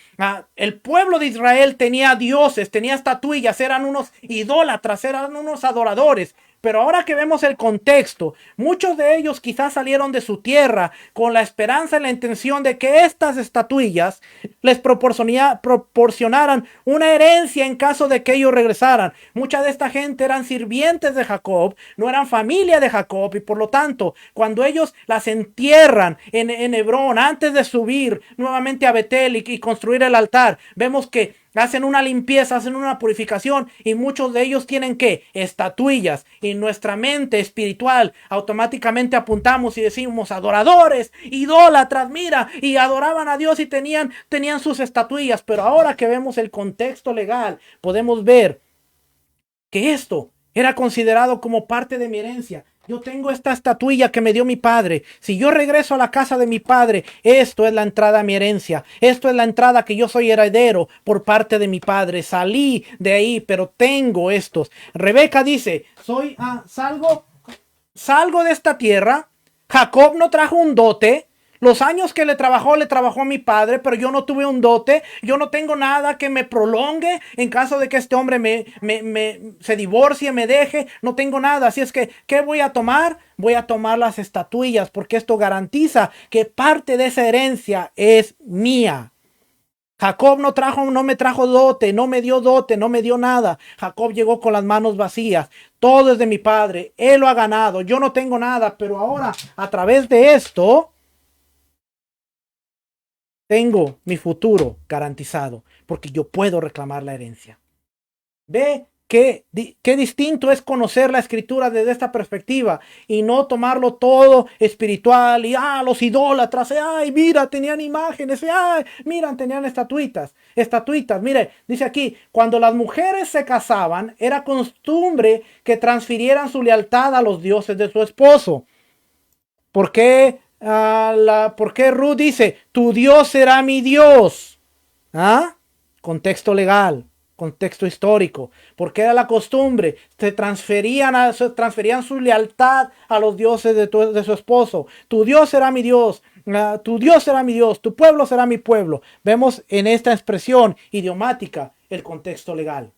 el pueblo de Israel tenía dioses, tenía estatuillas, eran unos idólatras, eran unos adoradores. Pero ahora que vemos el contexto, muchos de ellos quizás salieron de su tierra con la esperanza y la intención de que estas estatuillas les proporcionaran una herencia en caso de que ellos regresaran. Mucha de esta gente eran sirvientes de Jacob, no eran familia de Jacob, y por lo tanto, cuando ellos las entierran en Hebrón, antes de subir nuevamente a Betel y construir el altar, vemos que hacen una limpieza, hacen una purificación, y muchos de ellos tienen estatuillas, y nuestra mente espiritual automáticamente apuntamos y decimos adoradores, idólatras, mira, y adoraban a Dios y tenían sus estatuillas. Pero ahora que vemos el contexto legal, podemos ver que esto era considerado como parte de mi herencia. Yo tengo esta estatuilla que me dio mi padre. Si yo regreso a la casa de mi padre, esto es la entrada a mi herencia. Esto es la entrada que yo soy heredero por parte de mi padre. Salí de ahí, pero tengo estos. Rebeca dice, salgo de esta tierra. Jacob no trajo un dote. Los años que le trabajó a mi padre, pero yo no tuve un dote. Yo no tengo nada que me prolongue en caso de que este hombre se divorcie, me deje. No tengo nada. Así es que, ¿qué voy a tomar? Voy a tomar las estatuillas, porque esto garantiza que parte de esa herencia es mía. Jacob no me trajo dote, no me dio dote, no me dio nada. Jacob llegó con las manos vacías. Todo es de mi padre. Él lo ha ganado. Yo no tengo nada, pero ahora a través de esto tengo mi futuro garantizado porque yo puedo reclamar la herencia. Ve qué distinto es conocer la escritura desde esta perspectiva y no tomarlo todo espiritual y los idólatras, ay, mira, tenían imágenes, ay, miran, tenían estatuitas, mire, dice aquí, cuando las mujeres se casaban, era costumbre que transfirieran su lealtad a los dioses de su esposo. ¿Por qué, por qué Ruth dice, tu Dios será mi Dios? Contexto legal. Contexto histórico, porque era la costumbre, se transferían su lealtad a los dioses de su esposo. Tu Dios será mi Dios, tu Dios será mi Dios, tu pueblo será mi pueblo. Vemos en esta expresión idiomática el contexto legal.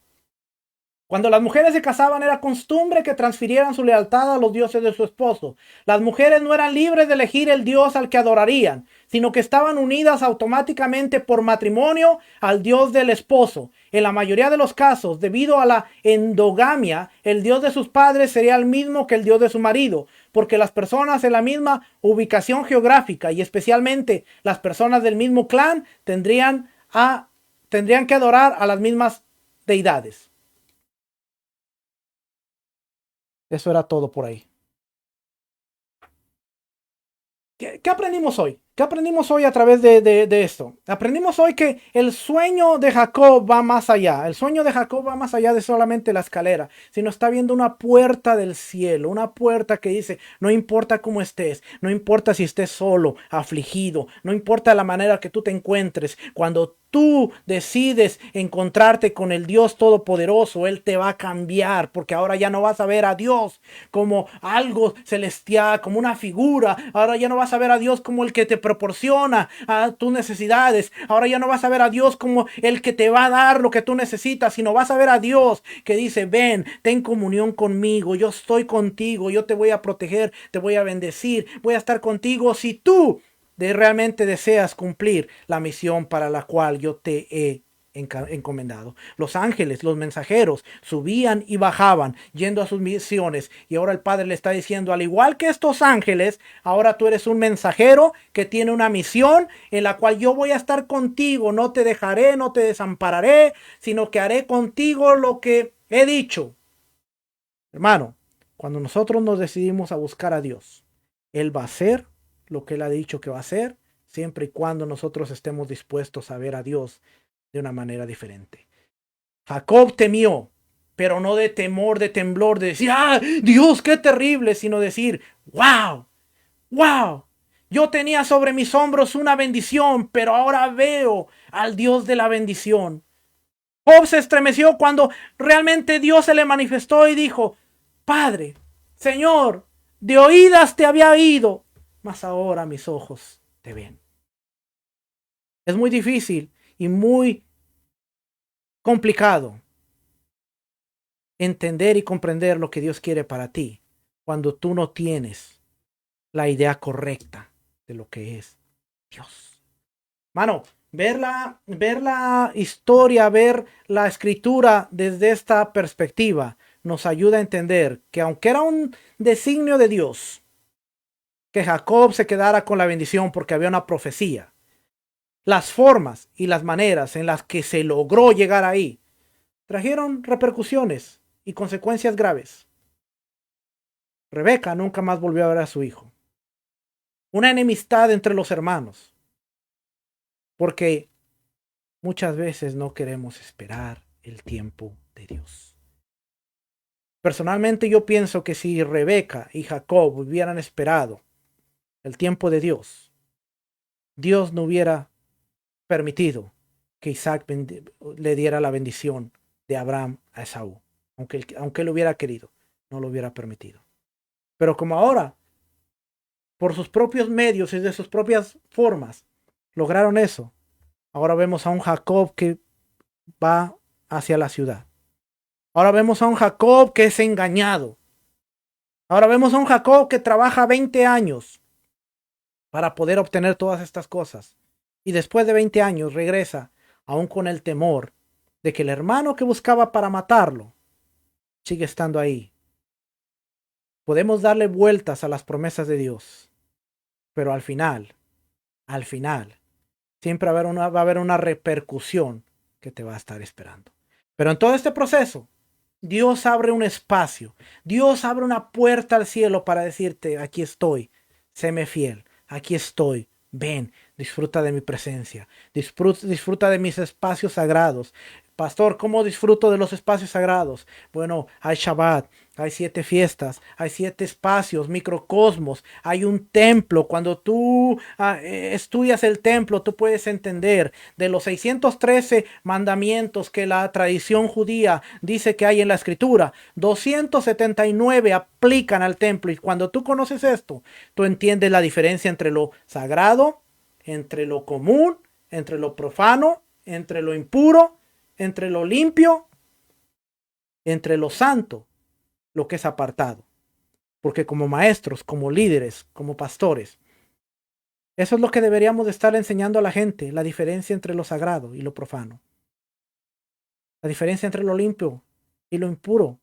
Cuando las mujeres se casaban era costumbre que transfirieran su lealtad a los dioses de su esposo. Las mujeres no eran libres de elegir el dios al que adorarían, sino que estaban unidas automáticamente por matrimonio al dios del esposo. En la mayoría de los casos, debido a la endogamia, el dios de sus padres sería el mismo que el dios de su marido, porque las personas en la misma ubicación geográfica y especialmente las personas del mismo clan tendrían que adorar a las mismas deidades. Eso era todo por ahí. ¿Qué aprendimos hoy? ¿Qué aprendimos hoy a través de esto? Aprendimos hoy que el sueño de Jacob va más allá. El sueño de Jacob va más allá de solamente la escalera, sino está viendo una puerta del cielo, una puerta que dice, no importa cómo estés, no importa si estés solo, afligido, no importa la manera que tú te encuentres, cuando tú decides encontrarte con el Dios Todopoderoso, Él te va a cambiar, porque ahora ya no vas a ver a Dios como algo celestial, como una figura. Ahora ya no vas a ver a Dios como el que te proporciona a tus necesidades. Ahora ya no vas a ver a Dios como el que te va a dar lo que tú necesitas, sino vas a ver a Dios que dice, ven, ten comunión conmigo, yo estoy contigo, yo te voy a proteger, te voy a bendecir, voy a estar contigo si tú realmente deseas cumplir la misión para la cual yo te he encomendado. Los ángeles, los mensajeros, subían y bajaban yendo a sus misiones, y ahora el Padre le está diciendo, al igual que estos ángeles, ahora tú eres un mensajero que tiene una misión en la cual yo voy a estar contigo, no te dejaré, no te desampararé, sino que haré contigo lo que he dicho. Hermano, cuando nosotros nos decidimos a buscar a Dios, Él va a hacer lo que Él ha dicho que va a hacer, siempre y cuando nosotros estemos dispuestos a ver a Dios de una manera diferente. Jacob temió, pero no de temor, de temblor, de decir, Dios, qué terrible, sino decir, wow, yo tenía sobre mis hombros una bendición, pero ahora veo al Dios de la bendición. Job se estremeció cuando realmente Dios se le manifestó y dijo, Padre, Señor, de oídas te había oído, mas ahora mis ojos te ven. Es muy difícil y muy complicado entender y comprender lo que Dios quiere para ti cuando tú no tienes la idea correcta de lo que es Dios. Mano, ver la historia, ver la escritura desde esta perspectiva nos ayuda a entender que aunque era un designio de Dios que Jacob se quedara con la bendición porque había una profecía, las formas y las maneras en las que se logró llegar ahí trajeron repercusiones y consecuencias graves. Rebeca nunca más volvió a ver a su hijo. Una enemistad entre los hermanos, porque muchas veces no queremos esperar el tiempo de Dios. Personalmente yo pienso que si Rebeca y Jacob hubieran esperado el tiempo de Dios, Dios no hubiera permitido que Isaac le diera la bendición de Abraham a Esaú. Aunque él hubiera querido, no lo hubiera permitido. Pero como ahora, por sus propios medios y de sus propias formas, lograron eso, ahora vemos a un Jacob que va hacia la ciudad. Ahora vemos a un Jacob que es engañado. Ahora vemos a un Jacob que trabaja 20 años para poder obtener todas estas cosas. Y después de 20 años regresa aún con el temor de que el hermano que buscaba para matarlo sigue estando ahí. Podemos darle vueltas a las promesas de Dios, pero al final, siempre va a haber una repercusión que te va a estar esperando. Pero en todo este proceso, Dios abre un espacio, Dios abre una puerta al cielo para decirte, aquí estoy, séme fiel, aquí estoy, ven, disfruta de mi presencia, disfruta de mis espacios sagrados. Pastor, ¿cómo disfruto de los espacios sagrados? Bueno, hay Shabbat, hay 7 fiestas, hay 7 espacios, microcosmos, hay un templo. Cuando tú estudias el templo, tú puedes entender de los 613 mandamientos que la tradición judía dice que hay en la escritura, 279 aplican al templo. Y cuando tú conoces esto, tú entiendes la diferencia entre lo sagrado, entre lo común, entre lo profano, entre lo impuro, entre lo limpio, entre lo santo, lo que es apartado. Porque como maestros, como líderes, como pastores, eso es lo que deberíamos de estar enseñando a la gente, la diferencia entre lo sagrado y lo profano. La diferencia entre lo limpio y lo impuro.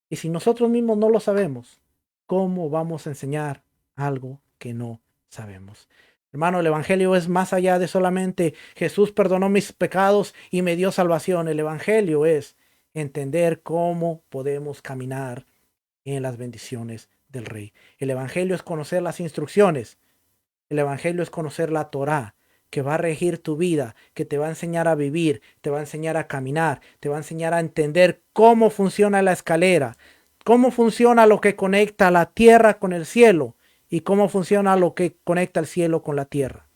Y si nosotros mismos no lo sabemos, ¿cómo vamos a enseñar algo que no sabemos? Hermano, el Evangelio es más allá de solamente Jesús perdonó mis pecados y me dio salvación. El Evangelio es entender cómo podemos caminar en las bendiciones del Rey. El Evangelio es conocer las instrucciones. El Evangelio es conocer la Torá, que va a regir tu vida, que te va a enseñar a vivir, te va a enseñar a caminar, te va a enseñar a entender cómo funciona la escalera, cómo funciona lo que conecta la tierra con el cielo y cómo funciona lo que conecta el cielo con la tierra.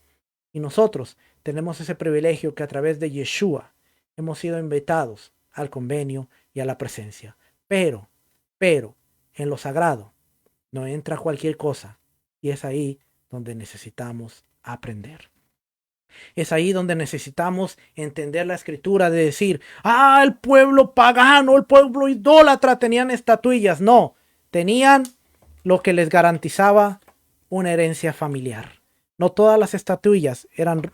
Y nosotros tenemos ese privilegio que a través de Yeshua hemos sido invitados al convenio y a la presencia. Pero, en lo sagrado no entra cualquier cosa y es ahí donde necesitamos aprender. Es ahí donde necesitamos entender la escritura de decir, el pueblo pagano, el pueblo idólatra tenían estatuillas. No, tenían lo que les garantizaba una herencia familiar. No todas las estatuillas eran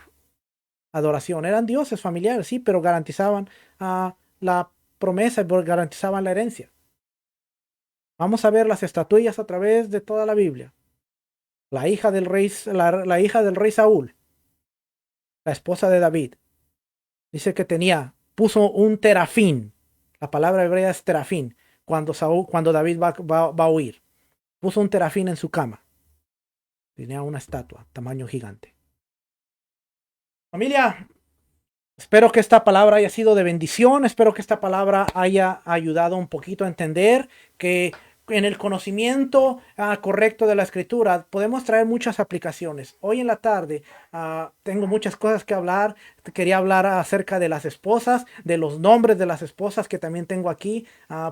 adoración, eran dioses familiares, sí, pero garantizaban la promesa y garantizaban la herencia. Vamos a ver las estatuillas a través de toda la Biblia. La hija del rey Saúl, la esposa de David, dice que puso un terafín. La palabra hebrea es terafín. Cuando David va a huir, puso un terafín en su cama. Tenía una estatua, tamaño gigante. Familia, espero que esta palabra haya sido de bendición. Espero que esta palabra haya ayudado un poquito a entender que en el conocimiento correcto de la escritura podemos traer muchas aplicaciones. Hoy en la tarde tengo muchas cosas que hablar. Quería hablar acerca de las esposas, de los nombres de las esposas que también tengo aquí,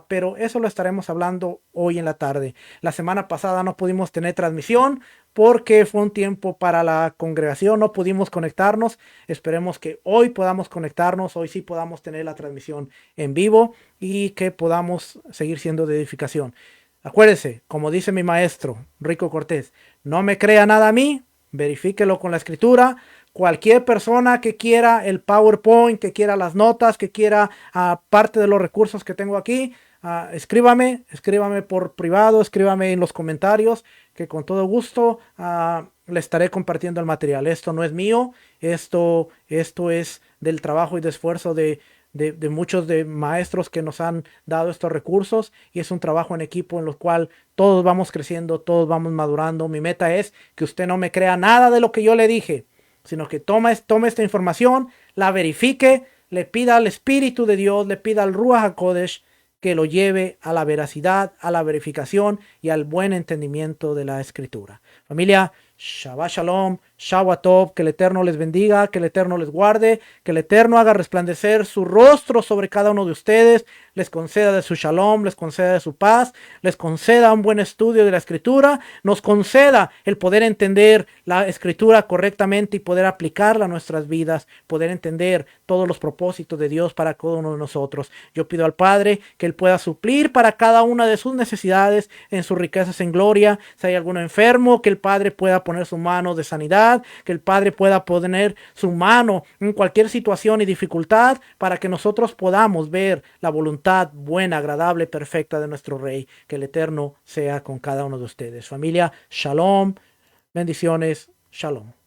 pero eso lo estaremos hablando hoy en la tarde. La semana pasada no pudimos tener transmisión porque fue un tiempo para la congregación, no pudimos conectarnos. Esperemos que hoy podamos conectarnos, hoy sí podamos tener la transmisión en vivo y que podamos seguir siendo de edificación. Acuérdese, como dice mi maestro Rico Cortés, no me crea nada a mí, verifíquelo con la escritura. Cualquier persona que quiera el PowerPoint, que quiera las notas, que quiera parte de los recursos que tengo aquí, escríbame por privado, escríbame en los comentarios, que con todo gusto le estaré compartiendo el material. Esto no es mío, esto es del trabajo y de esfuerzo de muchos de maestros que nos han dado estos recursos, y es un trabajo en equipo en lo cual todos vamos creciendo, todos vamos madurando. Mi meta es que usted no me crea nada de lo que yo le dije, sino que tome esta información, la verifique, le pida al Espíritu de Dios, le pida al Ruach HaKodesh que lo lleve a la veracidad, a la verificación y al buen entendimiento de la escritura. Familia, Shabbat Shalom, Shabbat Tov, que el Eterno les bendiga, que el Eterno les guarde, que el Eterno haga resplandecer su rostro sobre cada uno de ustedes, les conceda de su Shalom, les conceda de su paz, les conceda un buen estudio de la Escritura, nos conceda el poder entender la Escritura correctamente y poder aplicarla a nuestras vidas, poder entender todos los propósitos de Dios para cada uno de nosotros. Yo pido al Padre que Él pueda suplir para cada una de sus necesidades en sus riquezas en gloria. Si hay alguno enfermo, que el Padre pueda pueda poner su mano de sanidad, que el Padre pueda poner su mano en cualquier situación y dificultad para que nosotros podamos ver la voluntad buena, agradable, perfecta de nuestro Rey. Que el Eterno sea con cada uno de ustedes. Familia, shalom, bendiciones, shalom.